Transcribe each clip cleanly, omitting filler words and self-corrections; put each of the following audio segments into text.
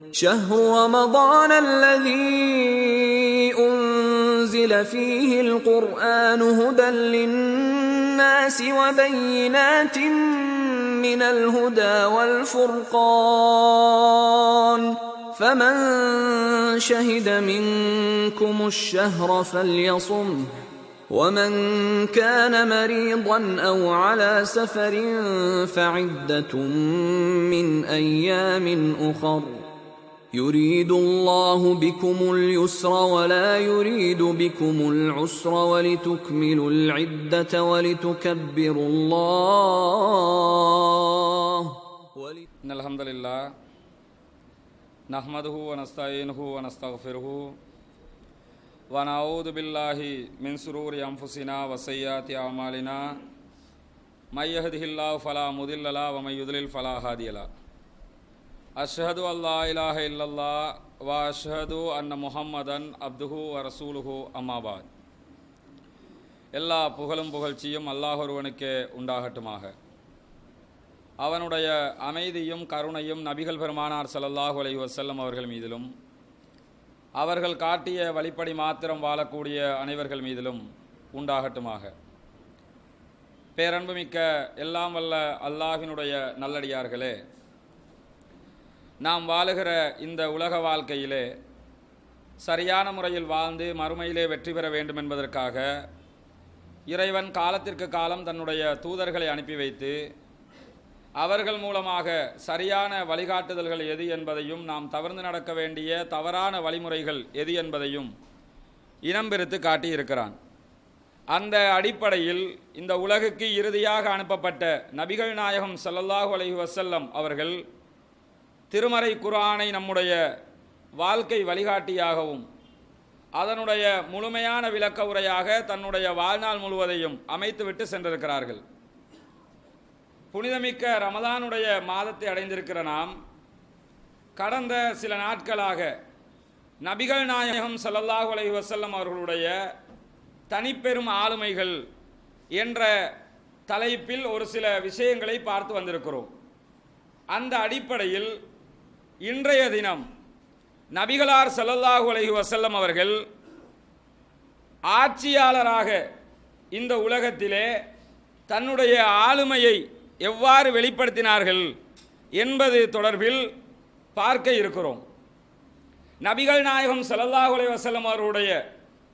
شهر رمضان الذي أنزل فيه القرآن هدى للناس وبينات من الهدى والفرقان فمن شهد منكم الشهر فليصمه ومن كان مريضا أو على سفر فعدة من أيام أخر يريد الله بكم اليسر ولا يريد بكم العسر ولتكملوا العدة ولتكبروا الله إن الحمد لله نحمده ونستعينه ونستغفره ونعوذ بالله من شرور أنفسنا وسيئات أعمالنا من يهده الله فلا مضل له ومن يضلل فلا هادي له أشهد أن لا إله إلا الله وأشهد أن محمدًا عبده ورسوله أما بعد எல்லா புகழும் புகழ்ச்சியும் அல்லாஹ் ஒருவனுக்கே உண்டாகட்டுமாக. அவனுடைய அமைதியும் கருணையும் நபிகள் பெருமானார் ஸல்லல்லாஹு அலைஹி வஸல்லம் அவர்கள் மீதிலும் அவர்கள் காட்டிய வழிப்படி மாத்திரம் வாழக்கூடிய அனைவர்கள் மீதிலும் உண்டாகட்டுமாக. பேரன்புமிக்க எல்லாம் வல்ல அல்லாஹ்வினுடைய நல்லடியார்களே, நாம் வாழுகிற இந்த உலக வாழ்க்கையிலே சரியான முறையில் வாழ்ந்து மறுமையிலே வெற்றி பெற வேண்டும் என்பதற்காக இறைவன் காலத்திற்கு காலம் தன்னுடைய தூதர்களை அனுப்பி வைத்து அவர்கள் மூலமாக சரியான வழிகாட்டுதல்கள் எது என்பதையும் நாம் தவிர்த்து நடக்க வேண்டிய தவறான வழிமுறைகள் எது என்பதையும் இனம் பிரித்து காட்டியிருக்கிறான். அந்த அடிப்படையில் இந்த உலகுக்கு இறுதியாக அனுப்பப்பட்ட நபிகள் நாயகம் ஸல்லல்லாஹு அலைஹி வஸல்லம் அவர்கள் திருமறை குர்ஆனை நம்முடைய வாழ்க்கை வழிகாட்டியாகவும் அதனுடைய முழுமையான விளக்க உரையாக தன்னுடைய வாழ்நாள் முழுவதையும் அமைத்துவிட்டு சென்றிருக்கிறார்கள். புனிதமிக்க ரமலானுடைய மாதத்தை அடைந்திருக்கிற நாம் கடந்த சில நாட்களாக நபிகள் நாயகம் ஸல்லல்லாஹு அலைஹி வஸல்லம் அவர்களுடைய தனிப்பெரும் ஆளுமைகள் என்ற தலைப்பில் ஒரு சில விஷயங்களை பார்த்து வந்திருக்கிறோம். அந்த அடிப்படையில் இன்றைய தினம் நபிகளார் ஸல்லல்லாஹு அலைஹி வஸல்லம் அவர்கள் ஆட்சியாளராக இந்த உலகத்திலே தன்னுடைய ஆளுமையை எவ்வாறு வெளிப்படுத்தினார்கள் என்பது தொடர்பில் பார்க்க இருக்கிறோம். நபிகள் நாயகம் ஸல்லல்லாஹு அலைஹி வஸல்லம் அவர்களுடைய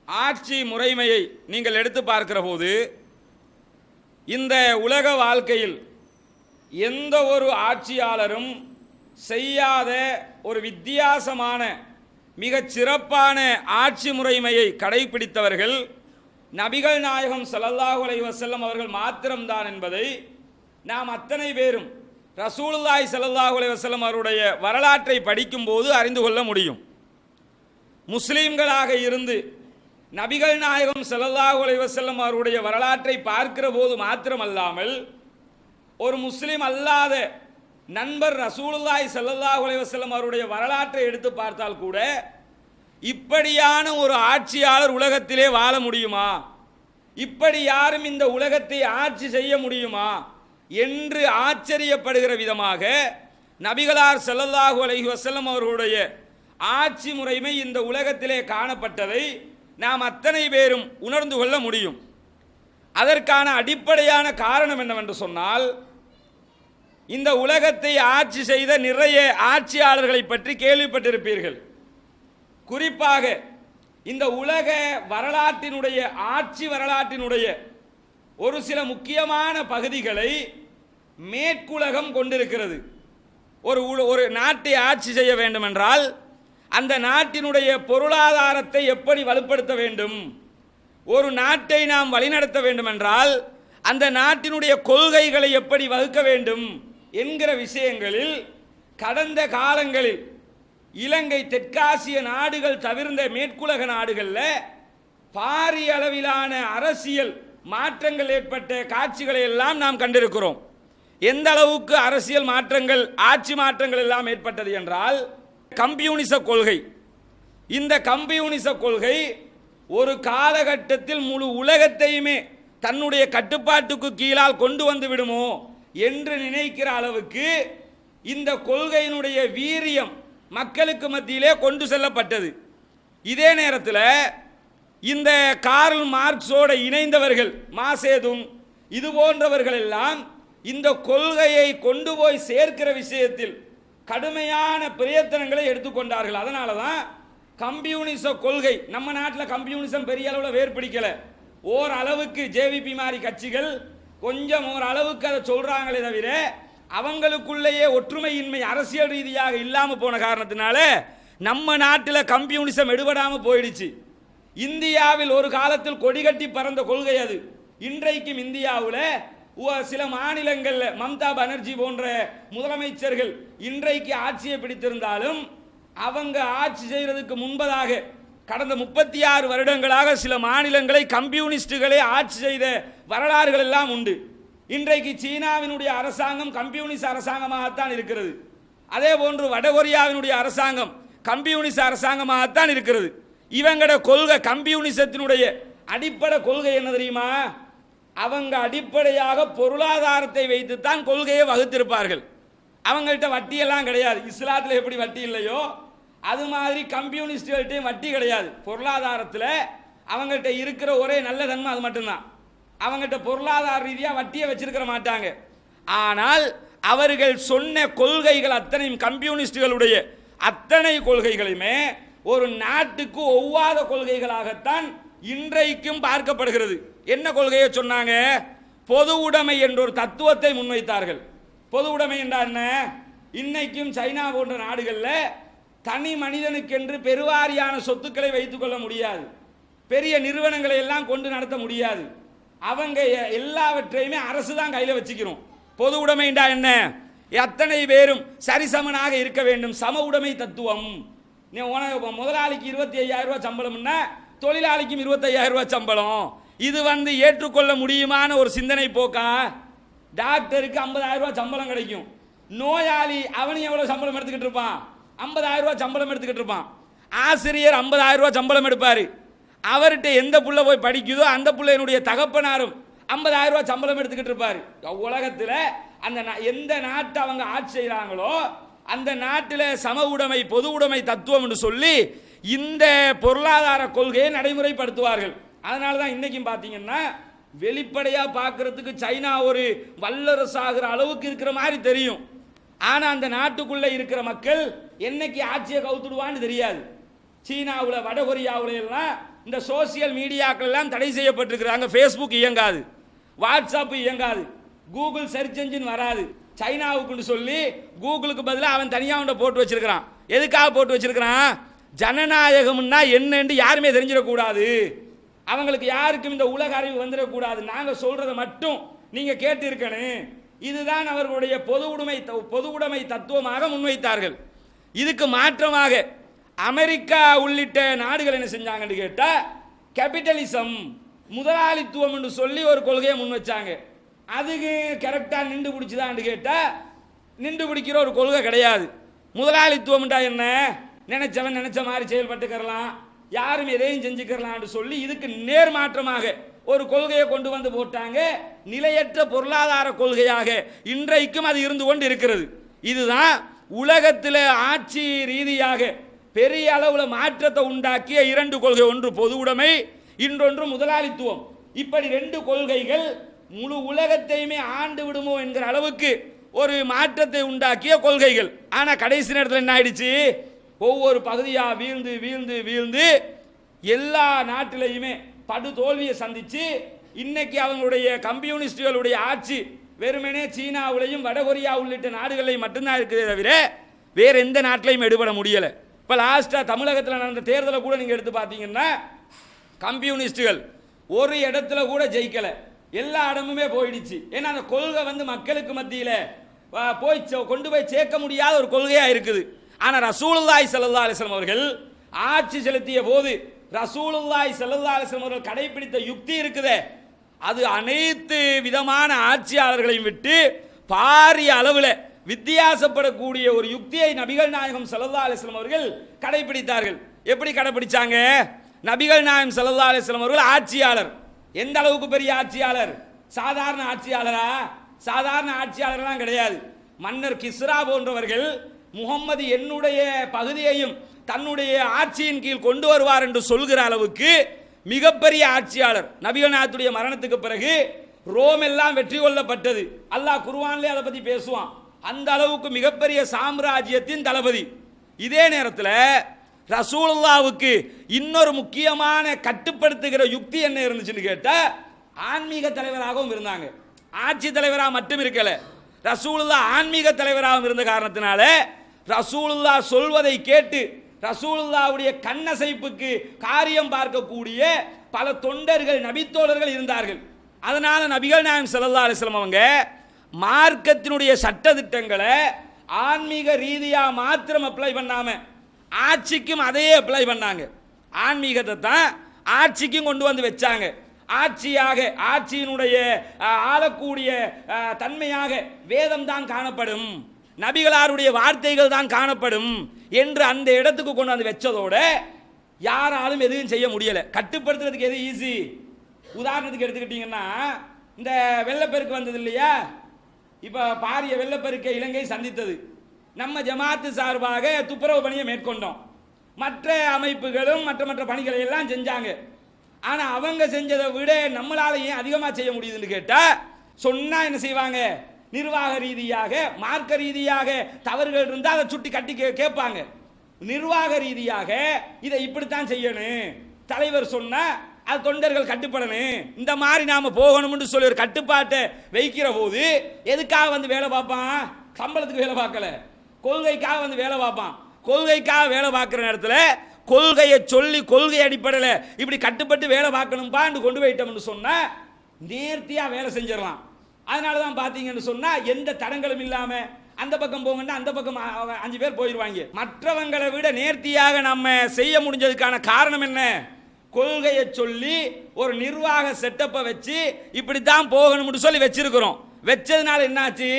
ஆட்சி முறைமையை நீங்கள் எடுத்து பார்க்கிற போது இந்த உலக வாழ்க்கையில் எந்த ஒரு ஆட்சியாளரும் செய்யாத ஒரு வித்தியாசமான மிகச் சிறப்பான ஆட்சி முறைமையை கடைபிடித்தவர்கள் நபிகள் நாயகம் ஸல்லல்லாஹு அலைஹி வஸல்லம் அவர்கள் மாத்திரம்தான் என்பதை நாம் அத்தனை பேரும் ரசூலுல்லாஹி ஸல்லல்லாஹு அலைஹி வஸல்லம் அவருடைய வரலாற்றை படிக்கும்போது அறிந்து கொள்ள முடியும். முஸ்லீம்களாக இருந்து நபிகள் நாயகம் ஸல்லல்லாஹு அலைஹி வஸல்லம் அவருடைய வரலாற்றை பார்க்கிற போது மாத்திரமல்லாமல் ஒரு முஸ்லீம் அல்லாத நண்பர் ரசூலுல்லாஹி ஸல்லல்லாஹு அலைஹி வஸல்லம் அவருடைய வரலாற்றை எடுத்து பார்த்தால் கூட இப்படியான ஒரு ஆட்சியாளர் உலகத்திலே வாழ முடியுமா, இப்படி யாரும் இந்த உலகத்தை ஆட்சி செய்ய முடியுமா என்று ஆச்சரியப்படுகிற விதமாக நபிகளார் ஸல்லல்லாஹு அலைஹி வஸல்லம் அவர்களுடைய ஆட்சி முறைமை இந்த உலகத்திலே காணப்பட்டதை நாம் அத்தனை பேரும் உணர்ந்து கொள்ள முடியும். அதற்கான அடிப்படையான காரணம் என்னவென்று சொன்னால், இந்த உலகத்தை ஆட்சி செய்த நிறைய ஆட்சியாளர்களை பற்றி கேள்விப்பட்டிருப்பீர்கள். குறிப்பாக இந்த உலக வரலாற்றினுடைய ஆட்சி வரலாற்றினுடைய ஒரு சில முக்கியமான பகுதிகளை மேற்குலகம் கொண்டிருக்கிறது. ஒரு நாட்டை ஆட்சி செய்ய வேண்டும் என்றால் அந்த நாட்டினுடைய பொருளாதாரத்தை எப்படி வலுப்படுத்த வேண்டும், ஒரு நாட்டை நாம் வழிநடத்த வேண்டும் என்றால் அந்த நாட்டினுடைய கொள்கைகளை எப்படி வகுக்க வேண்டும் என்கிற விஷயங்களில் கடந்த காலங்களில் இலங்கை தெற்காசிய நாடுகள் தவிர்ந்த மேற்குலக நாடுகளில் பாரிய அளவிலான அரசியல் மாற்றங்கள் ஏற்பட்ட காட்சிகளை எல்லாம் நாம் கண்டிருக்கிறோம். எந்த அளவுக்கு அரசியல் மாற்றங்கள் ஆட்சி மாற்றங்கள் எல்லாம் ஏற்பட்டது என்றால், கம்யூனிச கொள்கை, இந்த கம்யூனிச கொள்கை ஒரு காலகட்டத்தில் முழு உலகத்தையுமே தன்னுடைய கட்டுப்பாட்டுக்கு கீழால் கொண்டு வந்து விடுமோ என்று நினைக்கிற அளவுக்கு இந்த கொள்கையினுடைய வீரியம் மக்களுக்கு மத்தியிலே கொண்டு செல்லப்பட்டது. இதே நேரத்தில் இந்த கார்ல் மார்க்ஸோடு இணைந்தவர்கள் மாசேதுங் இது போன்றவர்கள் எல்லாம் இந்த கொள்கையை கொண்டு போய் சேர்க்கிற விஷயத்தில் கடுமையான பிரயத்தனங்களை எடுத்துக்கொண்டார்கள். அதனால தான் கம்யூனிச கொள்கை நம்ம நாட்டில் கம்யூனிசம் பெரிய அளவில் வேர் பிடிக்கல. ஓரளவுக்கு ஜேவிபி மாதிரி கட்சிகள் கொஞ்சம் ஓரளவுக்கு அதை சொல்றாங்களே தவிர அவங்களுக்குள்ளேயே ஒற்றுமையின்மை அரசியல் ரீதியாக இல்லாமல் போன காரணத்தினால நம்ம நாட்டில் கம்யூனிசம் எடுபடாமல் போயிடுச்சு. இந்தியாவில் ஒரு காலத்தில் கொடிகட்டி பறந்த கொள்கை அது. இன்றைக்கும் இந்தியாவில் சில மாநிலங்களில் மம்தா பானர்ஜி போன்ற முதலமைச்சர்கள் இன்றைக்கு ஆட்சியை பிடித்திருந்தாலும் அவங்க ஆட்சி செய்யறதுக்கு முன்பதாக கடந்த 36 வருடங்களாக சில மாநிலங்களை கம்யூனிஸ்டுகளே ஆட்சி செய்த வரலாறுகள் எல்லாம் உண்டு. இன்றைக்கு சீனாவினுடைய அரசாங்கம் கம்யூனிஸ்ட் அரசாங்கமாகத்தான் இருக்கிறது. அதே போன்று வடகொரியாவினுடைய அரசாங்கம் கம்யூனிஸ்ட் அரசாங்கமாகத்தான் இருக்கிறது. இவங்களோட கொள்கை கம்யூனிசத்தினுடைய அடிப்படை கொள்கை என்ன தெரியுமா? அவங்க அடிப்படையாக பொருளாதாரத்தை வைத்துத்தான் கொள்கையை வகுத்திருப்பார்கள். அவங்கள்ட்ட வட்டியெல்லாம் கிடையாது. இஸ்லாத்தில் எப்படி வட்டி இல்லையோ அது மாதிரி கம்யூனிஸ்டுகள்கிட்டையும் வட்டி கிடையாது. பொருளாதாரத்தில் அவங்கள்ட்ட இருக்கிற ஒரே நல்ல தன்மை அது மட்டும்தான். அவங்கள்ட்ட பொருளாதார ரீதியாக வட்டியை வச்சிருக்கிற மாட்டாங்க. ஆனால் அவர்கள் சொன்ன கொள்கைகள் அத்தனையும் கம்யூனிஸ்டுகளுடைய அத்தனை கொள்கைகளையுமே ஒரு நாட்டுக்கு ஒவ்வாத கொள்கைகளாகத்தான் இன்றைக்கும் பார்க்கப்படுகிறது. என்ன கொள்கையை சொன்னாங்க? பொது உடைமை என்ற ஒரு தத்துவத்தை முன்வைத்தார்கள். பொது உடைமை என்றால் என்ன? இன்னைக்கும் சைனா போன்ற நாடுகளில் தனி மனிதனுக்கென்று பெருவாரியான சொத்துக்களை வைத்துக் கொள்ள முடியாது. பெரிய நிறுவனங்களை எல்லாம் கொண்டு நடத்த முடியாது. அவங்க எல்லாவற்றையுமே அரசு தான் கையில் வச்சுக்கிறோம். பொது உடைமை என்றால் என்ன? அத்தனை பேரும் சரிசமனாக இருக்க வேண்டும். சம உடைமை தத்துவம். முதலாளிக்கு 25,000 ரூபாய் சம்பளம்னா தொழிலாளிக்கும் 25,000 ரூபாய் சம்பளம். இது ஏற்றுக்கொள்ள முடியுமான ஒரு சிந்தனை போக்கா? டாக்டருக்கு 50,000 ரூபாய் சம்பளம் கிடைக்கும். நோயாளி அவனும் எவ்வளவு சம்பளம் எடுத்துக்கிட்டு இருப்பான்? 50,000 ரூபாய் சம்பளம் எடுத்துக்கிட்டு இருப்பான். ஆசிரியர் 50,000 ரூபாய் சம்பளம் எடுப்பாரு. அவர்கிட்ட எந்த புள்ள போய் படிக்குதோ அந்த புள்ளையினுடைய தகப்பனாரும் 50,000 ரூபாய் சம்பளம் எடுத்துக்கிட்டு இருப்பாரு. உலகத்தில் அந்த எந்த நாட்டை அவங்க ஆட்சி செய்கிறாங்களோ அந்த நாட்டில் சம உடைமை பொது உடைமை தத்துவம் என்று சொல்லி இந்த பொருளாதார கொள்கையை நடைமுறைப்படுத்துவார்கள். அதனால தான் இன்னைக்கும் பார்த்தீங்கன்னா வெளிப்படையாக பார்க்கறதுக்கு சைனா ஒரு வல்லரசு ஆகிற அளவுக்கு இருக்கிற மாதிரி தெரியும். ஆனால் அந்த நாட்டுக்குள்ளே இருக்கிற மக்கள் என்னைக்கு ஆட்சியை கவுத்துடுவான்னு தெரியாது. சீனாவில் வடகொரியாவில் எல்லாம் இந்த சோசியல் மீடியாக்கள் எல்லாம் தடை செய்யப்பட்டிருக்கிறாங்க. ஃபேஸ்புக் இயங்காது, வாட்ஸ்அப் இயங்காது, கூகுள் சர்ச் என்ஜின் வராது. சைனாவுக்குன்னு சொல்லி கூகுளுக்கு பதிலாக அவன் தனியாக போட்டு வச்சிருக்கிறான். எதுக்காக போட்டு வச்சிருக்கிறான்? ஜனநாயகம்னா என்னன்னு யாருமே தெரிஞ்சிடக்கூடாது. அவங்களுக்கு யாருக்கும் இந்த உலக அறிவு வந்துடக்கூடாது. நாங்கள் சொல்றதை மட்டும் நீங்க கேட்டு இருக்கணும். இதுதான் அவர்களுடைய பொது உடைமை தத்துவமாக முன்வைத்தார்கள். இதுக்கு மாற்றமாக அமெரிக்கா உள்ளிட்ட நாடுகள் என்ன செஞ்சாங்கன்னு கேட்டா கேபிட்டலிசம் முதலாளித்துவம் என்று சொல்லி ஒரு கொள்கையை முன் வச்சாங்க. அதுக்கு கரெக்டா நின்று பிடிச்சுதான் கேட்டா நின்று பிடிக்கிற ஒரு கொள்கை கிடையாது. முதலாளித்துவம் என்ன? நினைச்சவன் நினைச்ச மாதிரி செயல்பட்டுக்கலாம், யாரும் எதையும் செஞ்சுக்கலாம் சொல்லி இதுக்கு நேர்மாற்றமாக ஒரு கொள்கையை கொண்டு வந்து போட்டாங்க. நிலையற்ற பொருளாதார கொள்கையாக இன்றைக்கும் அது இருந்து கொண்டு இருக்கிறது. இதுதான் உலகத்தில் ஆட்சி ரீதியாக பெரிய அளவில் மாற்றத்தை உண்டாக்கிய இரண்டு கொள்கை. ஒன்று பொது உடைமை, இன்னொன்று முதலாளித்துவம். இப்படி ரெண்டு கொள்கைகள் முழு உலகத்தையுமே ஆண்டு விடுமோ என்கிற அளவுக்கு ஒரு மாற்றத்தை உண்டாக்கிய கொள்கைகள். ஆனால் கடைசி நேரத்தில் என்ன ஆயிடுச்சு? ஒவ்வொரு பகுதியாக வீழ்ந்து வீழ்ந்து வீழ்ந்து எல்லா நாட்டிலையுமே படு தோல்வியை சந்திச்சு இன்னைக்கு அவங்களுடைய கம்யூனிஸ்டுகளுடைய ஆட்சி வெறுமனே சீனாவிலையும் வடகொரியா உள்ளிட்ட நாடுகளையும் மட்டும்தான் இருக்குதே தவிர வேற எந்த நாட்டிலையும் எடுபட முடியலை. இப்போ லாஸ்ட்டாக தமிழகத்தில் நடந்த தேர்தலை கூட நீங்கள் எடுத்து பார்த்தீங்கன்னா கம்யூனிஸ்டுகள் ஒரு இடத்துல கூட ஜெயிக்கலை, எல்லா இடமுமே போயிடுச்சு. ஏன்னா அந்த கொள்கை மக்களுக்கு மத்தியில் கொண்டு போய் சேர்க்க முடியாத ஒரு கொள்கையாக இருக்குது. ஆனால் ரசூலுல்லாஹி ஸல்லல்லாஹு அலைஹி வஸல்லம் அவர்கள் ஆட்சி செலுத்திய போது ரசூலுல்லாஹி ஸல்லல்லாஹு அலைஹி வஸல்லம் அவர்கள் கடைபிடித்த யுக்தி இருக்குதே, அது அனைத்து விதமான ஆட்சியாளர்களையும் விட்டு பாரிய அளவில் வித்தியாசப்படக்கூடிய ஒரு யுக்தியை நபிகள் நாயகம் ஸல்லல்லாஹு அலைஹி வஸல்லம் அவர்கள் கடைபிடித்தார்கள். எப்படி கடைபிடிச்சாங்க? நபிகள் நாயகம் ஸல்லல்லாஹு அலைஹி வஸல்லம் அவர்கள் ஆட்சியாளர். எந்த அளவுக்கு பெரிய ஆட்சியாளர்? சாதாரண ஆட்சியாளரா? சாதாரண ஆட்சியாளர்லாம் கிடையாது. மன்னர் கிஸ்ரா போன்றவர்கள் முகம்மது என்னுடைய பகுதியையும் தன்னுடைய ஆட்சியின் கீழ் கொண்டு வருவார் என்று சொல்கிற அளவுக்கு மிகப்பெரிய ஆட்சியாளர். நபிகள் நாயகத்துடைய மரணத்துக்கு பிறகு ரோம் எல்லாம் வெற்றி கொள்ளப்பட்டது. அல்லாஹ் குர்ஆன்லயே அதை பத்தி பேசுவான். அந்த அளவுக்கு மிகப்பெரிய சாம்ராஜ்யத்தின் தளபதி. இதே நேரத்தில் ரசூலுல்லாவுக்கு இன்னொரு முக்கியமான கட்டுப்படுத்துகிற யுக்தி என்ன இருந்துச்சுன்னு கேட்டா, ஆன்மீக தலைவராகவும் இருந்தாங்க. ஆட்சி தலைவராக மட்டும் இருக்கல, ரசூலுல்லா ஆன்மீக தலைவராகவும் இருந்த காரணத்தினால ரசூலுல்லா சொல்வதை கேட்டு ரசூலுல்லாவுடைய கண்ணசைப்புக்கு காரியம் பார்க்கக்கூடிய பல தொண்டர்கள் நபித்தோழர்கள் இருந்தார்கள். அதனால நபிகள் நாயகம் ஸல்லல்லாஹு அலைஹி வஸல்லம் அவங்க மார்க்கத்தினுடைய சட்ட திட்டங்களை ஆன்மீக ரீதியா மாத்திரம் அப்ளை பண்ணாம ஆட்சிக்கும் அதையே அப்ளை பண்ணாங்க. ஆன்மீகத்தை தான் ஆட்சிக்கும் கொண்டு வந்து வச்சாங்க. ஆட்சியாக ஆட்சியினுடைய ஆளக்கூடிய தன்மையாக வேதம் தான் காணப்படும், நபிகளாருடைய வார்த்தைகள் தான் காணப்படும் என்று அந்த இடத்துக்கு கொண்டு வந்து வச்சதோட யாராலும் எதுவும் செய்ய முடியல. கட்டுப்படுத்துறதுக்கு எது ஈஸி? உதாரணத்துக்கு எடுத்துக்கிட்டீங்கன்னா, இந்த வெள்ளப்பெருக்கு வந்தது இல்லையா, இப்போ பாரிய வெள்ளப்பெருக்கை இலங்கை சந்தித்தது. நம்ம ஜமாத்து சார்பாக துப்புரவு பணியை மேற்கொண்டோம். மற்ற அமைப்புகளும் மற்ற பணிகளை எல்லாம் செஞ்சாங்க. ஆனால் அவங்க செஞ்சதை விட நம்மளால ஏன் அதிகமாக செய்ய முடியுதுன்னு கேட்டால், சொன்னால் என்ன செய்வாங்க, நிர்வாக ரீதியாக மார்க்க ரீதியாக தவறுகள் இருந்தால் அதை சுட்டி கட்டி கேட்பாங்க. நிர்வாக ரீதியாக இதை இப்படித்தான் செய்யணும், தலைவர் சொன்னால் அது தொண்டர்கள் கட்டுப்படணும், இந்த மாதிரி நாம போகணும்னு சொல்லி ஒரு கட்டுப்பாட்டை வைக்கிற போது எதுக்காக வந்து வேலை பார்ப்பான்? சம்பளத்துக்கு வேலை பார்க்கல, கொள்கைக்காக வந்து வேலை பார்ப்பான். கொள்கைக்காக வேலை பார்க்குற நேரத்தில் கொள்கையை சொல்லி கொள்கை அடிப்படையில் இப்படி கட்டுப்பட்டு வேலை பார்க்கணும்பான்னு கொண்டு போயிட்டோம்னு சொன்னால் நேர்த்தியாக வேலை செஞ்சிடலாம். அதனால தான் பார்த்தீங்கன்னு சொன்னால் எந்த தடங்களும் இல்லாமல் அந்த பக்கம் போங்கன்னா அந்த பக்கம் 5 பேர் போயிடுவாங்க. மற்றவங்களை விட நேர்த்தியாக நம்ம செய்ய முடிஞ்சதுக்கான காரணம் என்ன? கொள்கையை சொல்லி ஒரு நிர்வாக செட்டப்பை வச்சு இப்படி தான் போகணும்னு சொல்லி வச்சிருக்கிறோம். வச்சதுனால என்னாச்சு,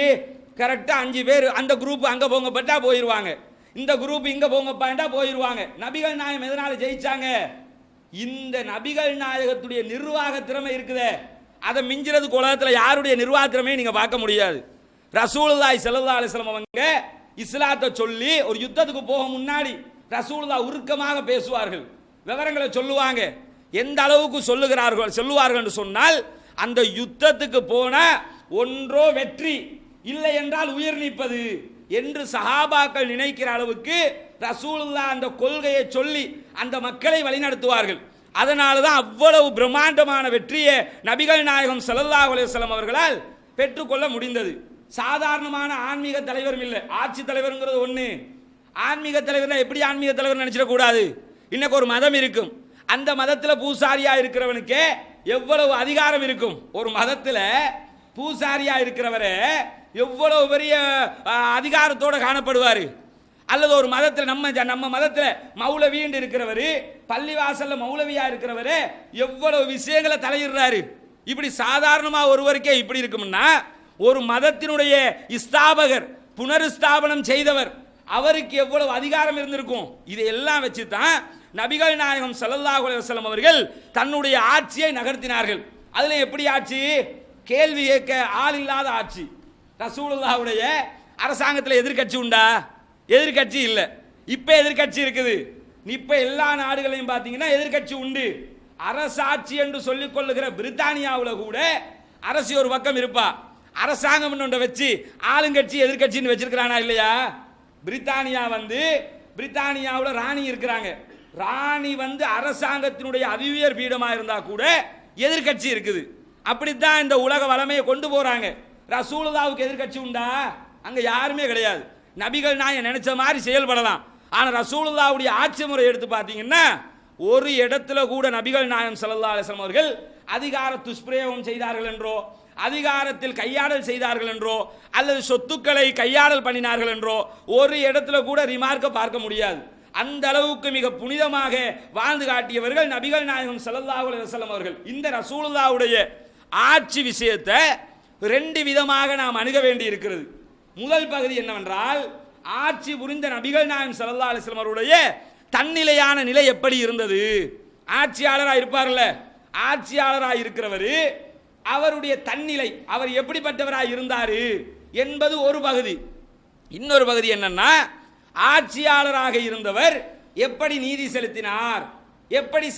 கரெக்டாக 5 பேர் அந்த குரூப் அங்கே போங்கப்பட்டா போயிடுவாங்க, இந்த குரூப் இங்கே போங்கப்பாண்டா போயிடுவாங்க. நபிகள் நாயகம் எதனால ஜெயிச்சாங்க? இந்த நபிகள் நாயகத்துடைய நிர்வாக திறமை இருக்குதே, அதை மிஞ்சிறது உலகத்தில் யாருடைய நிர்வாக திறமையை நீங்கள் பார்க்க முடியாது. ரசூலுல்லாஹி ஸல்லல்லாஹு அலைஹி வஸல்லம் அவங்க இஸ்லாத்தை சொல்லி ஒரு யுத்தத்துக்கு போக முன்னாடி ரசூலுல்லாஹ் உருக்கமாக பேசுவார்கள், விவரங்களை சொல்லுவாங்க. எந்த அளவுக்கு சொல்லுவார்கள் என்று சொன்னால், அந்த யுத்தத்துக்கு போன ஒன்றோ வெற்றி, இல்லை என்றால் உயிர் நீப்பது என்று சஹாபாக்கள் நினைக்கிற அளவுக்கு ரசூலுல்லாஹ் அந்த கொள்கையை சொல்லி அந்த மக்களை வழிநடத்துவார்கள். அதனால தான் அவ்வளவு பிரம்மாண்டமான வெற்றியை நபிகள் நாயகம் ஸல்லல்லாஹு அலைஹி வஸல்லம் அவர்களால் பெற்றுக்கொள்ள முடிந்தது. சாதாரணமான ஆன்மீக தலைவரும் இல்லை, ஆட்சி தலைவருங்கிறது ஒன்று. ஆன்மீக தலைவர்னா எப்படி ஆன்மீக தலைவர் நினைச்சிடக்கூடாது. இன்னைக்கு ஒரு மதம் இருக்கும், அந்த மதத்தில் பூசாரியா இருக்கிறவனுக்கு எவ்வளவு அதிகாரம் இருக்கும். ஒரு மதத்தில் பூசாரியா இருக்கிறவரை எவ்வளவு பெரிய அதிகாரத்தோட காணப்படுவார். அல்லது ஒரு மதத்தில் நம்ம மதத்தில் மௌலவின்னு இருக்கிறவர், பள்ளிவாசல்ல மௌலவியா இருக்கிறவர் எவ்வளவு விஷயங்களை தலையிடுறாரு. இப்படி சாதாரணமாக ஒருவருக்கே இப்படி இருக்கும்னா, ஒரு மதத்தினுடைய ஸ்தாபகர் புனருஸ்தாபனம் செய்தவர் அவருக்கு எவ்வளவு அதிகாரம் இருந்திருக்கும். இதையெல்லாம் வச்சு தான் நபிகள் நாயகம் ஸல்லல்லாஹு அலைஹி வஸல்லம் அவர்கள் தன்னுடைய ஆட்சியை நகர்த்தினார்கள். அதில் எப்படி ஆட்சி? கேள்வி கேட்க ஆள் இல்லாத ஆட்சி. ரசூலுல்லாஹ்வுடைய அரசாங்கத்தில் எதிர்கட்சி உண்டா? எதிர்கட்சி இல்லை. இப்போ எதிர்கட்சி இருக்குது. இப்போ எல்லா நாடுகளையும் பார்த்தீங்கன்னா எதிர்கட்சி உண்டு. அரசாட்சி என்று சொல்லிக் கொள்ளுகிற பிரித்தானியாவில் கூட அரசி ஒரு பக்கம் இருப்பா, அரசாங்கம் ஒன்றை வச்சு ஆளுங்கட்சி எதிர்கட்சின்னு வச்சிருக்கிறானா இல்லையா? பிரித்தானியாவில் ராணி இருக்கிறாங்க. ராணி அரசாங்கத்தினுடைய அதிவியர் பீடமாக இருந்தால் கூட எதிர்கட்சி இருக்குது. அப்படித்தான் இந்த உலக வளமையை கொண்டு போறாங்க. ரசூலுல்லாவுக்கு எதிர்கட்சி உண்டா? அங்க யாருமே கிடையாது. நபிகள் நாயகம் நினைச்ச மாதிரி செயல்படலாம். ஆனா ரசூலுல்லாவுடைய ஆட்சி முறை எடுத்து பார்த்தீங்கன்னா ஒரு இடத்துல கூட நபிகள் நாயகம் ஸல்லல்லாஹு அலைஹி வஸல்லம் அவர்கள் அதிகார துஷ்பிரயோகம் செய்தார்கள் என்றோ, அதிகாரத்தில் கையாடல் செய்தார்கள் என்றோ, அல்லது சொத்துக்களை கையாடல் பண்ணினார்கள் என்றோ ஒரு இடத்துல கூட ரிமார்க்க பார்க்க முடியாது. அந்த அளவுக்கு மிக புனிதமாக வாழ்ந்து காட்டியவர்கள் நபிகள் நாயகம் ஸல்லல்லாஹு அலைஹி வஸல்லம் அவர்கள். இந்த ரசூலுல்லாவுடைய ஆட்சி விஷயத்தை 2 விதமாக நாம் அணுக வேண்டி இருக்கிறது. முதல் பகுதி என்னவென்றால், ஆட்சி புரிந்த நபிகள் நாயகம் ஸல்லல்லாஹு அலைஹி வஸல்லம் அவருடைய தன்னிலையான நிலை எப்படி இருந்தது? ஆட்சியாளராக இருப்பார்ல, ஆட்சியாளராக இருக்கிறவர் அவருடைய தன்னிலை, அவர் எப்படிப்பட்டவராக இருந்தார் என்பது ஒரு பகுதி. இன்னொரு பகுதி என்னன்னா, ஆட்சியாளராக இருந்தவர் எப்படி நீதி செலுத்தினார், எப்படி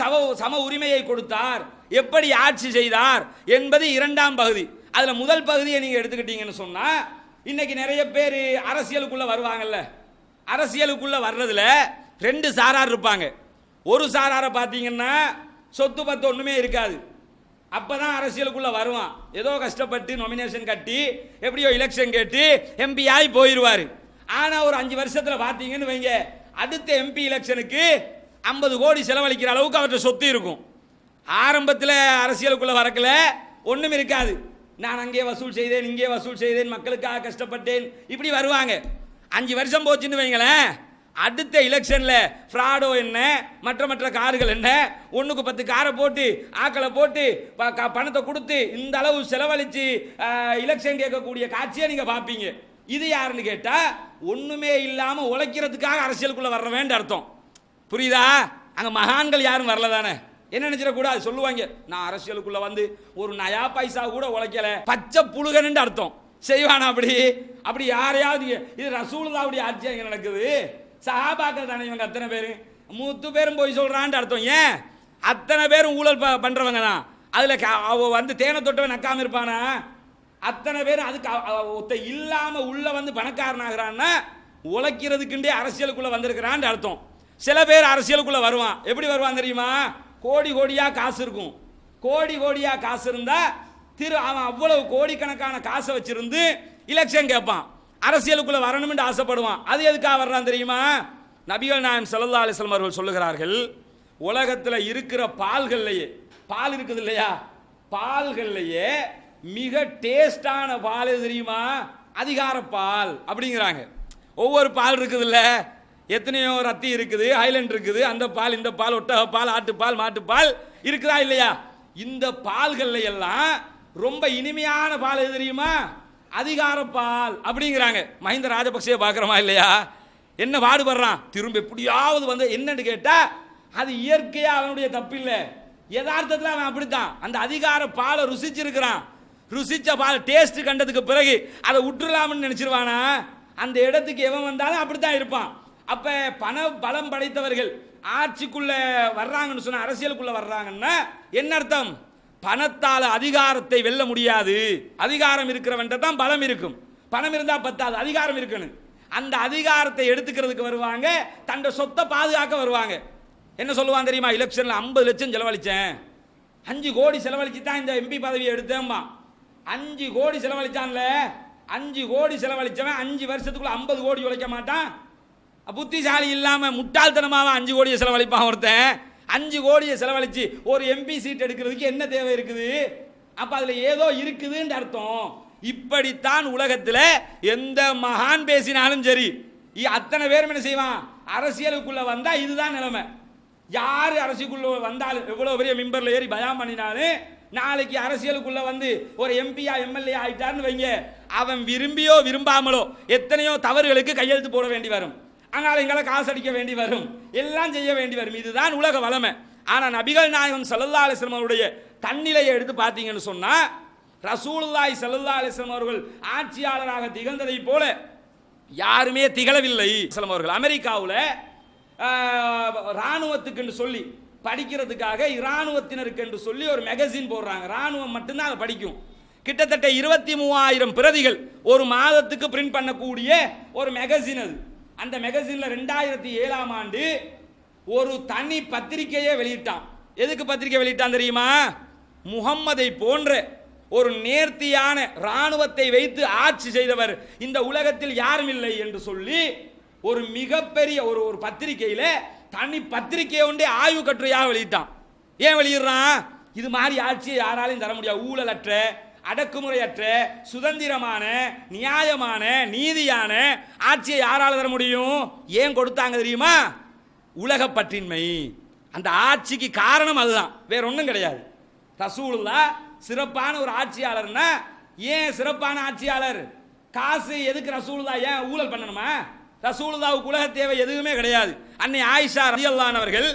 சம உரிமையை கொடுத்தார், எப்படி ஆட்சி செய்தார் என்பது இரண்டாம் பகுதி. அதுல முதல் பகுதியை நீங்க எடுத்துக்கிட்டீங்கன்னு சொன்னா, இன்னைக்கு நிறைய பேர் அரசியலுக்குள்ள வருவாங்கல்ல, அரசியலுக்குள்ள வர்றதுல ரெண்டு சாரார் இருப்பாங்க. ஒரு சாராரை பார்த்தீங்கன்னா சொத்து பத்து ஒண்ணுமே இருக்காது, அப்பதான் அரசியலுக்குள்ள வருவான். ஏதோ கஷ்டப்பட்டு நொமினேஷன் கட்டி எப்படியோ எலெக்ஷன் கேட்டு எம்பி ஆகி போயிடுவாரு. ஆனா ஒரு 5 வருஷத்துல பார்த்தீங்கன்னு வைங்க, அடுத்த எம்பி எலெக்ஷனுக்கு 50 கோடி செலவழிக்கிற அளவுக்கு அவர்கிட்ட சொத்து இருக்கும். ஆரம்பத்தில் அரசியலுக்குள்ள வரக்கல ஒண்ணும் இருக்காது. நான் அங்கே வசூல் செய்தேன், இங்கே வசூல் செய்தேன், மக்களுக்காக கஷ்டப்பட்டேன், இப்படி வருவாங்க. 5 வருஷம் போச்சுன்னு வைங்களேன், அடுத்த எலெக்ஷன்ல ஃப்ராடோ என்ன, மற்ற கார்கள் என்ன, 1க்கு 10 காரை போட்டு ஆக்களை போட்டு பணத்தை கொடுத்து இந்த அளவு செலவழிச்சு எலெக்ஷன் கேட்கக்கூடிய காட்சியை நீங்க பார்ப்பீங்க. இது யாருன்னு கேட்டா ஒண்ணுமே இல்லாம உழைக்கிறதுக்காக அரசியலுக்குள்ள வர்ற வேண்டிய அர்த்தம். புரியுதா? அங்க மகான்கள் யாரும் வரல தானே. என்ன நினைச்சிடக்கூடாது, சொல்லுவாங்க நான் அரசியலுக்குள்ள வந்து ஒரு நயா பைசா கூட உழைக்கல, பச்சை புழுகன்னு அர்த்தம் செய்வானா? அப்படி யாரையாவது இது ரசூலுல்லாஹ்வுடைய ஆட்சி எங்க நடக்குது? சஹாபாக்கள் தானே இவங்க அத்தனை பேரு, 3 பேரும் போய் சொல்றான்னு அர்த்தம். ஏன் அத்தனை பேரும் ஊழல் பண்றவங்க தான். அதுல வந்து தேனை தொட்டவன் நக்காம இருப்பானா? அத்தனை பேரும் அதுக்கு ஒத்த இல்லாம உள்ள வந்து பணக்காரனாகிறான்னா உழைக்கிறதுக்குண்டே அரசியலுக்குள்ள வந்திருக்கிறான்னு அர்த்தம். சில பேர் அரசியலுக்குள்ள வருவான். எப்படி வருவான் தெரியுமா? கோடி கோடியா காசு இருக்கும். கோடி கோடியா காசு இருந்தா அவன் அவ்வளவு கோடிக்கணக்கான காசை வச்சிருந்து எலெக்ஷன் கேட்பான், அரசியலுக்குள்ள வரணும்னு ஆசைப்படுவான். அது எதுக்காக வர்றான் தெரியுமா? நபிகள் நாயகம் ஸல்லல்லாஹு அலைஹி வஸல்லம் அவர்கள் சொல்லுகிறார்கள், உலகத்தில் இருக்கிற பால்கள்லையே, பால் இருக்குது இல்லையா, பால்கள்லையே மிக டேஸ்டான பால் எது தெரியுமா? அதிகார பால் அப்படிங்கிறாங்க. ஒவ்வொரு பால் இருக்குது இல்ல, எத்தனையோ ரத்தி இருக்குது, ஹைலண்ட் இருக்குது, அந்த பால் இந்த பால், ஒட்டக பால், ஆட்டுப்பால், மாட்டுப்பால் இருக்குதா இல்லையா? இந்த பால்கள்ல எல்லாம் ரொம்ப இனிமையான பால் எது தெரியுமா? அதிகார பால் அப்படிங்கிறாங்க. மஹிந்த ராஜபக்சே பார்க்குறோமா இல்லையா? என்ன பாடுபடுறான், திரும்ப எப்படியாவது வந்து என்னன்னு கேட்டா அது இயற்கையா அவனுடைய தப்பு இல்லை, யதார்த்தத்தில் அவன் அப்படித்தான் அந்த அதிகார பாலை ருசிச்சிருக்கிறான். ருசிச்ச பால் டேஸ்ட் கண்டதுக்கு பிறகு அதை விட்டுலாம்னு நினைச்சிருவானா? அந்த இடத்துக்கு எவன் வந்தாலும் அப்படித்தான் இருப்பான். அப்ப பண பலம் படைத்தவர்கள் ஆட்சிக்குள்ள வர்றாங்கன்னு சொன்ன, அரசியலுக்குள்ள வர்றாங்கன்னா என்ன அர்த்தம்? பணத்தால் அதிகாரத்தை வெல்ல முடியாது. அதிகாரம் இருக்கிறவன் தான் பலம் இருக்கும். பணம் இருந்தா பத்தாது, அதிகாரம் இருக்கணும். அந்த அதிகாரத்தை எடுத்துக்கிறதுக்கு வருவாங்க, தன் சொத்தை பாதுகாக்க வருவாங்க. என்ன சொல்லுவான் தெரியுமா? எலெக்ஷன்ல 50 லட்சம் செலவழிச்சேன், 5 கோடி செலவழிச்சு தான் இந்த எம்பி பதவியை எடுத்தேன்பா. 5 கோடி செலவழிச்சான்ல, 5 கோடி செலவழிச்சவன் 5 வருஷத்துக்குள்ள 50 கோடி உழைக்க மாட்டான். புத்திசாலி இல்லாம முட்டாள்தனமாக 5 கோடியை செலவழிப்பான் ஒருத்தன். 5 கோடியை செலவழிச்சு ஒரு எம்பி சீட் எடுக்கிறதுக்கு என்ன தேவை இருக்குது? அப்ப அதுல ஏதோ இருக்குதுன்னு அர்த்தம். இப்படித்தான் உலகத்தில் எந்த மகான் பேசினாலும் சரி, அத்தனை பேரும் என்ன செய்வான்? அரசியலுக்குள்ள வந்தா இதுதான் நிலைமை. யாரு அரசியலுக்குள்ள வந்தாலும், எவ்வளவு பெரிய மிம்பர்ல ஏறி பயான் பண்ணினாலும், நாளைக்கு அரசியலுக்குள்ள வந்து ஒரு எம்பியா எம்எல்ஏ ஆயிட்டாருன்னு வைங்க, அவன் விரும்பியோ விரும்பாமலோ எத்தனையோ தவறுகளுக்கு கையெழுத்து போட வேண்டி வரும், ஆனால் எங்களை காசு அடிக்க வேண்டி வரும், எல்லாம் செய்ய வேண்டி வரும். இதுதான் உலக வளமை. ஆனா நபிகள் நாயகம் ஸல்லல்லாஹு அலைஹி வஸல்லம் அவருடைய தன்னிலையை எடுத்து பார்த்தீங்கன்னு சொன்னா, ரசூலுல்லாஹி ஸல்லல்லாஹு அலைஹி வஸல்லம் அவர்கள் ஆட்சியாளராக திகழ்ந்ததை போல யாருமே திகழவில்லை. அவர்கள் அமெரிக்காவில் ராணுவத்துக்கு என்று சொல்லி படிக்கிறதுக்காக இராணுவத்தினருக்கு என்று சொல்லி ஒரு மேகசின் போடுறாங்க. ராணுவம் மட்டும்தான் அதை படிக்கும். கிட்டத்தட்ட 23,000 பிரதிகள் ஒரு மாதத்துக்கு பிரிண்ட் பண்ணக்கூடிய ஒரு மேகசின் அது. அந்த மேகசின்ல 2007ஆம் ஆண்டு ஒரு தனி பத்திரிகையை வெளியிட்டான். எதுக்கு பத்திரிகை வெளியிட்டான் தெரியுமா? முகம்மதை போன்ற ஒரு நேர்த்தியான ராணுவத்தை வைத்து ஆட்சி செய்தவர் இந்த உலகத்தில் யாரும் இல்லை என்று சொல்லி ஒரு மிகப்பெரிய ஒரு பத்திரிகையில தனி பத்திரிகையை ஒன்றே ஆய்வு கட்டுரையாக வெளியிட்டான். ஏன் வெளியிடுறான்? இது மாதிரி ஆட்சியை யாராலையும் தர முடியாது. ஊழலற்ற, அடக்குமுறையற்ற, சுதந்திரமான, நியாயமான, நீதியான ஆட்சியை யாரால தர முடியும்? ஏன் கொடுத்தாங்க தெரியுமா? உலக பற்றின்மை. அந்த ஆட்சிக்கு காரணம் அதுதான், வேற ஒன்றும் கிடையாது. ரசூலுல்லாஹ் சிறப்பான ஒரு ஆட்சியாளர்னா, ஏன் சிறப்பான ஆட்சியாளர்? காசு எதுக்கு ரசூலுல்லாஹ் ஏன் ஊழல் பண்ணணுமா? ரசூலுல்லாஹ்வுக்கு உலக தேவை எதுவுமே கிடையாது. அன்னை ஆயிஷா ரலியல்லாஹு அன்ஹா அவர்கள்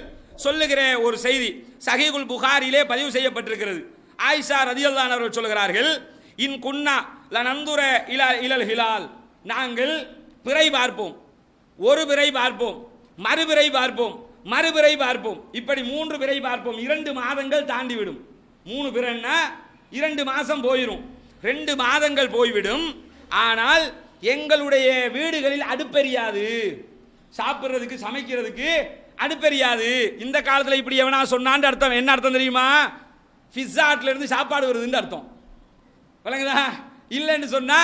சொல்லுகிற ஒரு செய்தி சஹீஹுல் புகாரியிலே பதிவு செய்யப்பட்டிருக்கிறது. ஆயிஷா ரலியல்லாஹு அன்ஹா அவர்கள் சொல்கிறார்கள், இன் குன்னா லனந்துர இலல் ஹிலால், நாங்கள் பிறை பார்ப்போம், ஒரு பிறை பார்ப்போம், மறுபிறை பார்ப்போம், மறுபிறை பார்ப்போம், இப்படி 3 பிறை பார்ப்போம். 2 மாதங்கள் தாண்டிவிடும். 3 பிறைன்னா 2 மாசம் போயிடும். 2 மாதங்கள் போய்விடும். ஆனால் எங்களுடைய வீடுகளில் அடுப்பெரியாது, சாப்பிட்றதுக்கு சமைக்கிறதுக்கு அடுப்பெரியாது. இந்த காலத்தில் இப்படி எவனா சொன்னான்னு அர்த்தம் என்ன அர்த்தம் தெரியுமா? பிஸ்ஸாட்ல இருந்து சாப்பாடு வருதுன்னு அர்த்தம். விளங்குதா? இல்லைன்னு சொன்னா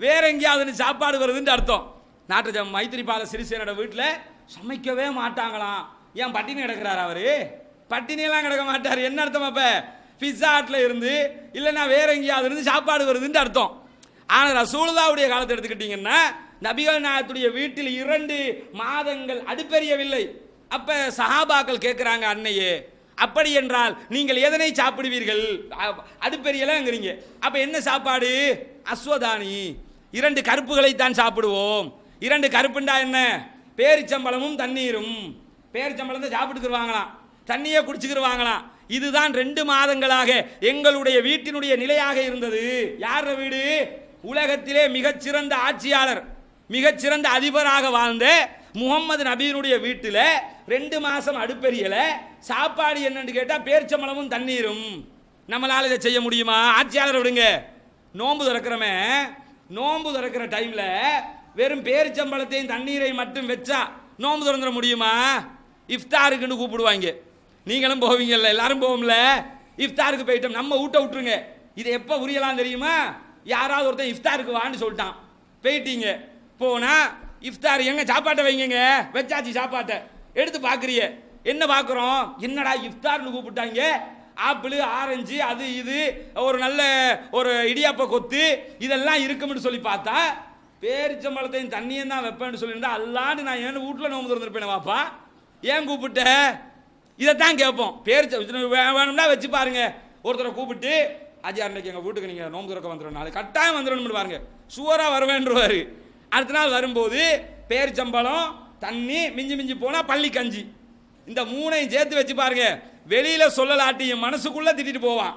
வேற எங்கேயாவது சாப்பாடு வருதுன்னு அர்த்தம். நாட்டு மைத்திரிபால சிறிசேனோட வீட்டில் சமைக்கவே மாட்டாங்களாம். ஏன் பட்டினி கிடக்கிறார் அவரு? பட்டினியெல்லாம் கிடக்க மாட்டார். என்ன அர்த்தம்? அப்ப பிஸ்ஸாட்ல இருந்து இல்லைன்னா வேற எங்கேயாவது இருந்து சாப்பாடு வருதுன்னு அர்த்தம். ஆனால் ரசூலுல்லாஹ்வுடைய காலத்தை எடுத்துக்கிட்டீங்கன்னா நபிகள் நாயகத்துடைய வீட்டில் 2 மாதங்கள் அடுப்பெரியவில்லை. அப்ப சஹாபாக்கள் கேட்கிறாங்க, அன்னையே அப்படி என்றால் நீங்கள் எதனை சாப்பிடுவீர்கள்? அடுப்பெரியலங்கிறீங்க. அப்ப என்ன சாப்பாடு? அஸ்வதானி, 2 கருப்புகளை தான் சாப்பிடுவோம். 2 கருப்புண்டா என்ன? பேரிச்சம்பளமும் தண்ணீரும். பேரிச்சம்பளத்தை சாப்பிட்டுக்குருவாங்களாம், தண்ணியே குடிச்சுக்கிருவாங்களாம். இதுதான் 2 மாதங்களாக எங்களுடைய வீட்டினுடைய நிலையாக இருந்தது. யார வீடு? உலகத்திலே மிகச்சிறந்த ஆட்சியாளர், மிகச்சிறந்த அதிபராக வாழ்ந்த முகமது நபியினுடைய வீட்டில் 2 மாசம் அடுப்பெரியல. சாப்பாடு என்னன்னு கேட்டா பேரிச்சம்பளமும் தண்ணீரும். நம்மளால இதை செய்ய முடியுமா? ஆட்சியாளர் விடுங்க, நோன்பு திறக்கிறமே, நோன்பு திறக்கிற டைம்ல வெறும் பேரிச்சம்பளத்தையும் தண்ணீரை மட்டும் வச்சா நோன்பு திறந்துட முடியுமா? இஃப்தாருக்குன்னு கூப்பிடுவாங்க, நீங்களும் போவீங்கல்ல, எல்லாரும் போவோம்ல. இஃப்தாருக்கு போயிட்டோம், நம்ம ஊட்ட விட்டுருங்க. இதை எப்போ உரியலாம் தெரியுமா? யாராவது ஒருத்தன் இஃப்தாருக்கு வான்னு சொல்லிட்டான், போயிட்டீங்க. போனா இஃப்தார் எங்க சாப்பாட்டை வைங்க, வச்சாச்சு சாப்பாட்டை எடுத்து பார்க்குறிய. என்ன பார்க்குறோம்? என்னடா இஃப்தார்னு கூப்பிட்டாங்க, ஆப்பிள் ஆரஞ்சு அது இது ஒரு நல்ல ஒரு இடியாப்ப கொத்து இதெல்லாம் இருக்கும்னு சொல்லி பார்த்தா பேரிச்சம்பழத்தையும் தண்ணியும் தான் வைப்பேன்னு சொல்லியிருந்தா அல்லான்னு நான் ஏன்னு வீட்டில் நோம்பு திறந்துருப்பேன். வாப்பா ஏன் கூப்பிட்ட? இதைத்தான் கேட்போம். வேணும்னா வச்சு பாருங்க. ஒருத்தரை கூப்பிட்டு ஆஜியார் இன்னைக்கு எங்கள் வீட்டுக்கு நீங்கள் நோம்பு திறக்க வந்துடும், நாளைக்கு கட்டாயம் வந்துடணும்னு பாருங்க, சுவராக வருவேன்றவாரு. அடுத்த நாள் வரும்போது பேரிச்சம்பழம் தண்ணி மிஞ்சி மிஞ்சி போனால் பள்ளி கஞ்சி, இந்த 3ஐயும் சேர்த்து வச்சு பாருங்க. வெளியில சொல்லலாட்டியும் மனசுக்குள்ள திட்டிட்டு போவான்,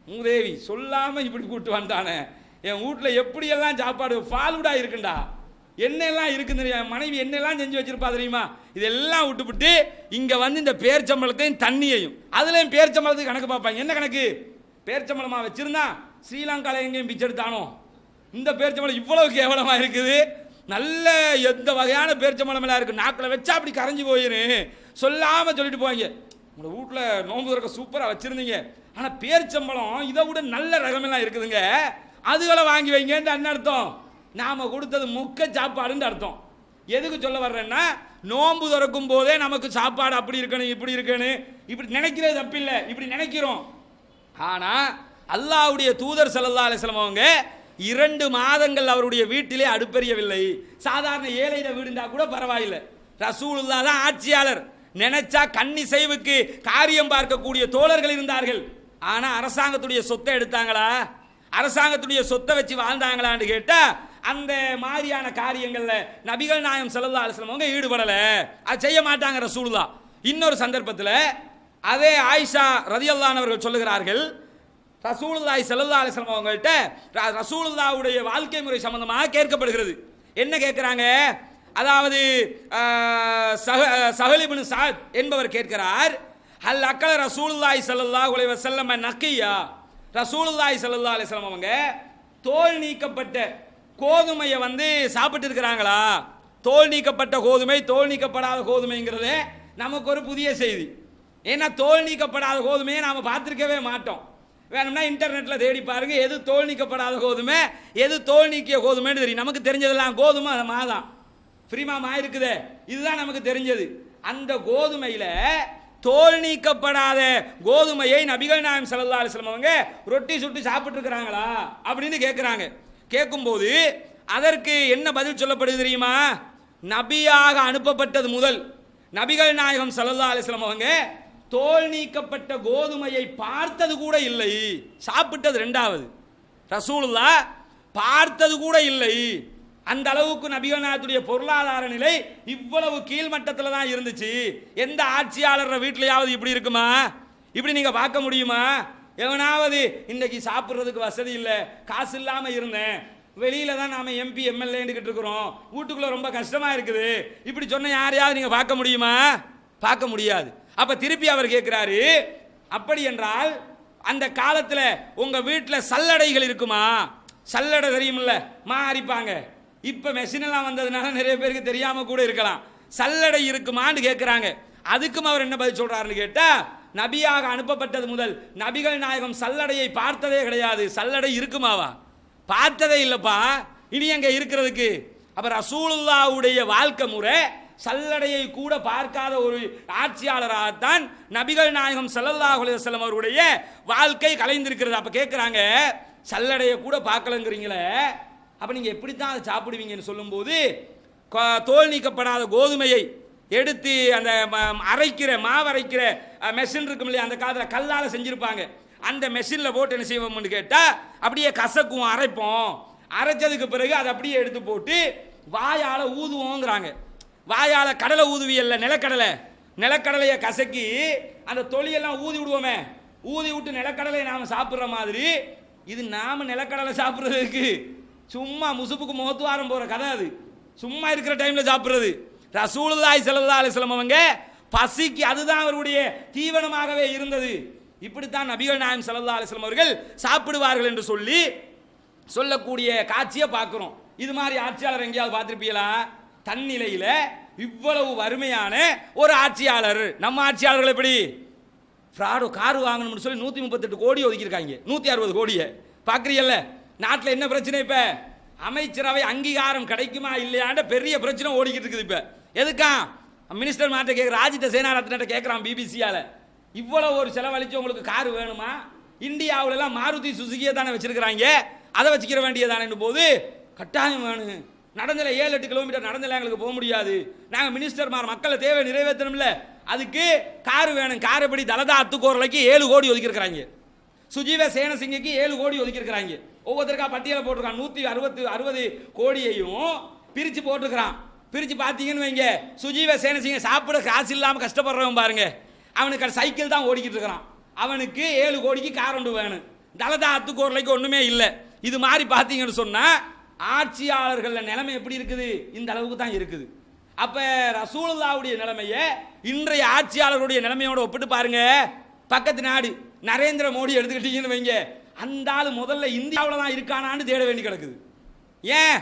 மூதேவி சொல்லாம இப்படி கூட்டு வந்தானே, என் வீட்டில் எப்படியெல்லாம் சாப்பாடு ஃபாலுடா இருக்குண்டா, என்னெல்லாம் இருக்குன்னு தெரியும், மனைவி என்னெல்லாம் செஞ்சு வச்சிருப்பா தெரியுமா. இதெல்லாம் விட்டுவிட்டு இங்க வந்து இந்த பேரிச்சம்பழத்தையும் தண்ணியையும் அதுலயும் பேரிச்சம்பழத்துக்கு கணக்கு பார்ப்பாங்க. என்ன கணக்கு? பேரிச்சம்பழமா வச்சிருந்தா ஸ்ரீலங்கால எங்கேயும் பிச்சை எடுத்தானோ, இந்த பேரிச்சம்பழம் இவ்வளவு கேவலமா இருக்குது, நல்ல எந்த வகையான பேரிச்சம்பழம் எல்லாம் இருக்கு, நாக்கில் வச்சா அப்படி கரைஞ்சி போயிரு சொல்லாம சொல்லிட்டு போவாங்க. உங்களோட வீட்டில் நோன்பு திறக்க சூப்பராக வச்சிருந்தீங்க, ஆனால் பேரிச்சம்பழம் இதை விட நல்ல ரகமெல்லாம் இருக்குதுங்க, அதுகளை வாங்கி வைங்கன்னு என்ன அர்த்தம்? நாம கொடுத்தது முக்க சாப்பாடுன்னு அர்த்தம். எதுக்கு சொல்ல வர்றேன்னா, நோன்பு திறக்கும் போதே நமக்கு சாப்பாடு அப்படி இருக்கணும் இப்படி இருக்கணும் இப்படி நினைக்கிறது தப்பில்லை, இப்படி நினைக்கிறோம். ஆனா அல்லாஹ்வுடைய தூதர் ஸல்லல்லாஹு அலைஹி வஸல்லம் அவங்க 2 மாதங்கள் அவருடைய வீட்டிலே அடுப்பெரியவில்லை. சாதாரண ஏழையில வீடுண்டா கூட பரவாயில்லை, ரசூலுல்லாஹ் தான் ஆட்சியாளர். நினைச்சா கண்ணிசைவுக்கு காரியம் பார்க்கக்கூடிய தோழர்கள் இருந்தார்கள். ஆனா அரசாங்கத்துடைய சொத்தை எடுத்தாங்களா? அரசாங்கத்துடைய சொத்தை வச்சு வாழ்ந்தாங்களான்னு கேட்டா அந்த மாதிரியான காரியங்கள்ல நபிகள் நாயகம் ஸல்லல்லாஹு அலைஹி வஸல்லம் அவங்க ஈடுபடல, அது செய்ய மாட்டாங்க ரசூலுல்லாஹ். இன்னொரு சந்தர்ப்பத்தில் அதே ஆயிஷா ரலியல்லாஹு அன்ஹா அவர்கள் சொல்லுகிறார்கள், ரசூலுல்லாஹி ஸல்லல்லாஹு அலைஹி வஸல்லம் அவங்கள்ட்ட ரசூலுல்லாஹ்வுடைய வாழ்க்கை முறை சம்பந்தமாக கேட்கப்படுகிறது. என்ன கேட்கிறாங்க? அதாவது சஹல் இப்னு சஅத் என்பவர் கேட்கிறார், ஹல் அக்கல ரசூலுல்லாஹி ஸல்லல்லாஹு அலைஹி வஸல்லம் நக்கியா, ரசூலுல்லாஹி ஸல்லல்லாஹு அலைஹி வஸல்லம் அவங்க தோல் நீக்கப்பட்ட கோதுமையை வந்து சாப்பிட்டு இருக்கிறாங்களா? தோல் நீக்கப்பட்ட கோதுமை தோல் நீக்கப்படாத கோதுமைங்கிறது நமக்கு ஒரு புதிய செய்தி. ஏன்னா தோல் நீக்கப்படாத கோதுமையை நாம் பார்த்துருக்கவே மாட்டோம். வேணும்னா இன்டர்நெட்டில் தேடி பாருங்க, எது தோல் நீக்கப்படாத கோதுமை எது தோல் நீக்கிய கோதுமைன்னு தெரியும். நமக்கு தெரிஞ்சதெல்லாம் கோதுமை மாதான் ஃப்ரீமா இருக்குதே, இதுதான் நமக்கு தெரிஞ்சது. அந்த கோதுமையில தோல் நீக்கப்படாத கோதுமையை நபிகள் நாயகம் ஸல்லல்லாஹு அலைஹி வஸல்லம் அவங்க ரொட்டி சுட்டு சாப்பிட்டு இருக்கிறாங்களா அப்படின்னு கேட்குறாங்க. கேட்கும்போது அதற்கு என்ன பதில் சொல்லப்படுது தெரியுமா? நபியாக அனுப்பப்பட்டது முதல் நபிகள் நாயகம் ஸல்லல்லாஹு அலைஹி வஸல்லம் அவங்க தோல் நீக்கப்பட்ட கோதுமையை பார்த்தது கூட இல்லை, சாப்பிட்டது 2வது. ரசூலுல்லாஹ் பார்த்தது கூட இல்லை. அந்த அளவுக்கு நபிகள் நாயகத்துடைய பொருளாதார நிலை இவ்வளவு கீழ்மட்டத்தில் தான் இருந்துச்சு. எந்த ஆட்சியாளர் வீட்டிலையாவது இப்படி இருக்குமா? இப்படி நீங்க பார்க்க முடியுமா? எவனாவது இன்னைக்கு சாப்பிட்றதுக்கு வசதி இல்லை, காசு இல்லாமல் இருந்தேன், வெளியில தான் நாம எம்பி எம்எல்ஏண்டுகிட்டு இருக்கிறோம், வீட்டுக்குள்ள ரொம்ப கஷ்டமா இருக்குது, இப்படி சொன்ன யாரையாவது நீங்க பார்க்க முடியுமா? பார்க்க முடியாது. அப்ப திருப்பி அவர் கேட்கிறாரு, அப்படி என்றால் அந்த காலத்துல உங்க வீட்டில் சல்லடைகள் இருக்குமா? சல்லடை தெரியுமில்ல, மா அரிப்பாங்க. இப்ப மெஷின் எல்லாம் வந்ததுனால நிறைய பேருக்கு தெரியாம கூட இருக்கலாம். சல்லடை இருக்குமான்னு கேட்கிறாங்க. அதுக்கும் அவர் என்ன பதில் சொல்றாருன்னு கேட்டா, நபியாக அனுப்பப்பட்டது முதல் நபிகள் நாயகம் சல்லடையை பார்த்ததே கிடையாது. சல்லடை இருக்குமாவா? பார்த்ததே இல்லப்பா, இனி எங்க இருக்கிறதுக்கு? அப்ப ரசூலுல்லாஹ்வுடைய வாழ்க்கை முறை சல்லடையை கூட பார்க்காத ஒரு ஆட்சியாளராகத்தான் நபிகள் நாயகம் ஸல்லல்லாஹு அலைஹி வஸல்லம் அவருடைய வாழ்க்கை கலைந்திருக்கிறது. அப்ப கேட்கிறாங்க, சல்லடையை கூட பார்க்கலங்கிறீங்களே, அப்ப நீங்க எப்படித்தான் அதை சாப்பிடுவீங்கன்னு சொல்லும்போது, தோல் நீக்கப்படாத கோதுமையை எடுத்து அந்த அரைக்கிற மாவரைக்கிற மெஷின் இருக்கும் இல்லையா, அந்த காலத்தில் கல்லால் செஞ்சிருப்பாங்க, அந்த மெஷினில் போட்டு என்ன செய்வோம்னு கேட்டால் அப்படியே கசக்கும், அரைப்போம். அரைச்சதுக்கு பிறகு அதை அப்படியே எடுத்து போட்டு வாயால் ஊதுவோங்கிறாங்க. வாயால் கடலை ஊதுவியல்ல, நிலக்கடலையை கசக்கி அந்த தொலியெல்லாம் ஊதி விடுவோமே, ஊதி விட்டு நிலக்கடலையை நாம் சாப்பிட்ற மாதிரி இது நாம் நிலக்கடலை சாப்பிட்றதுக்கு சும்மா முசுப்புக்கு முகத்துவாரம் போகிற கதை. அது சும்மா இருக்கிற டைமில் சாப்பிட்றது. ரசூலுல்லாஹி ஸல்லல்லாஹு அலைஹி வஸல்லம் அவங்க பசிக்கு அதுதான் அவருடைய தீவனமாகவே இருந்தது. இப்படித்தான் நபிகள் நாயகம் ஸல்லல்லாஹு அலைஹி வஸல்லம் அவர்கள் சாப்பிடுவார்கள் என்று சொல்லக்கூடிய காட்சியை பார்க்கிறோம். இது மாதிரி ஆட்சியாளர் எங்கேயாவது பார்த்திருப்பீங்களா? தன்னிலையில இவ்வளவு வறுமையான ஒரு ஆட்சியாளர். நம்ம ஆட்சியாளர்கள் எப்படி ஃப்ராடு கார் வாங்கணும்னு சொல்லி 138 கோடி ஒதுக்கியிருக்காங்க, 160 கோடியை பார்க்குறீங்கல்ல. நாட்டில் என்ன பிரச்சனை? இப்போ அமைச்சரவை அங்கீகாரம் கிடைக்குமா இல்லையாண்ட பெரிய பிரச்சனை ஓடிக்கிட்டு இருக்குது. இப்போ எதுக்கா மினிஸ்டர் மாட்ட கேட்குற, ராஜித சேனாரத்னட்ட கேட்குறான் பிபிசியால், இவ்வளோ ஒரு செலவழிச்சு உங்களுக்கு கார் வேணுமா? இந்தியாவிலலாம் மாருதி சுசுகியை தானே வச்சிருக்கிறாங்க, அதை வச்சுக்கிற வேண்டியதானே போது கட்டாயம் வேணும். நடந்தல 7-8 கிலோமீட்டர் நடந்தல எங்களுக்கு போக முடியாது, நாங்கள் மினிஸ்டர்மார் மக்களை தேவை நிறைவேற்றணும்ல, அதுக்கு கார் வேணும். கார் எப்படி தலதா அத்துக்கோரலைக்கு 7 கோடி ஒதுக்கியிருக்கிறாங்க, சுஜீவ சேனசிங்குக்கு 7 கோடி ஒதுக்கியிருக்கிறாங்க. ஒவ்வொருத்தருக்கா பட்டியலை போட்டிருக்கான். 160 கோடியையும் பிரித்து போட்டிருக்கிறான். பிரித்து பார்த்தீங்கன்னு வைங்க, சுஜீவ சேனசிங்க சாப்பிட காசு இல்லாமல் கஷ்டப்படுறவன் பாருங்க, அவனுக்கு சைக்கிள் தான் ஓடிக்கிட்டு இருக்கிறான், அவனுக்கு 7 கோடிக்கு கார் ஒன்று வேணும். தலதா அத்துக்கோரலைக்கு ஒன்றுமே இல்லை. இது மாதிரி பார்த்தீங்கன்னு சொன்னால் ஆட்சியாளர்கள் நிலைமை எப்படி இருக்குது? இந்த அளவுக்கு தான் இருக்குது. அப்போ ரசூலுல்லாஹ்வுடைய நிலைமையை இன்றைய ஆட்சியாளர்களுடைய நிலைமையோட ஒப்பிட்டு பாருங்க. பக்கத்து நாடு நரேந்திர மோடி எடுத்துக்கிட்டீங்கன்னு வைங்க, அந்த ஆள் முதல்ல இந்தியாவில் தான் இருக்கானான்னு தேட வேண்டி கிடக்குது. ஏன்?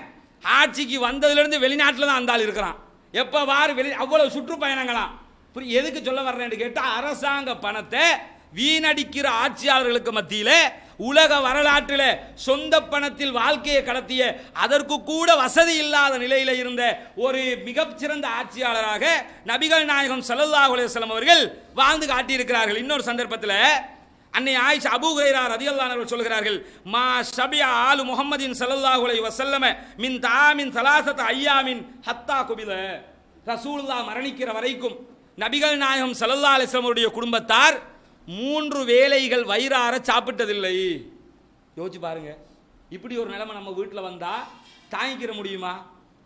ஆட்சிக்கு வந்ததுலேருந்து வெளிநாட்டில் தான் அந்த ஆள் இருக்கிறான். எப்போ வாரு அவ்வளவு சுற்றுப்பயணங்களாம். எதுக்கு சொல்ல வர்றேன்னு கேட்டால், அரசாங்க பணத்தை வீணடிக்கிற ஆட்சியாளர்களுக்கு மத்தியில் உலக வரலாற்றில் சொந்த பணத்தில் வாழ்க்கையை கடத்திய அதற்கு கூட வசதி இல்லாத நிலையில் இருந்த ஒரு மிகச்சிறந்த ஆட்சியாளராக நபிகள் நாயகம் ஸல்லல்லாஹு அலைஹி வஸல்லம் அவர்கள் வாழ்ந்து காட்டியிருக்கிறார்கள். இன்னொரு சந்தர்ப்பத்தில் அன்னை ஆயிஷா அபூ ஹுரைரா ரலியல்லாஹு அன்ஹு சொல்கிறார்கள், மா ஷபியா ஆலு முஹம்மதின் ஸல்லல்லாஹு அலைஹி வஸல்லம் மின் தாமின் ஸலாஸத ஐயாமின் ஹத்தா குபில. ரசூலுல்லாஹ் மரணிக்கிற வரைக்கும் நபிகள் நாயகம் ஸல்லல்லாஹு அலைஹி வஸல்லம் அவருடைய குடும்பத்தார் 3 வேளைகள் வயிறார சாப்பிட்டதில்லை. யோசிச்சு பாருங்க, இப்படி ஒரு நிலைமை நம்ம வீட்டில் வந்தா தாங்கிக்கிற முடியுமா?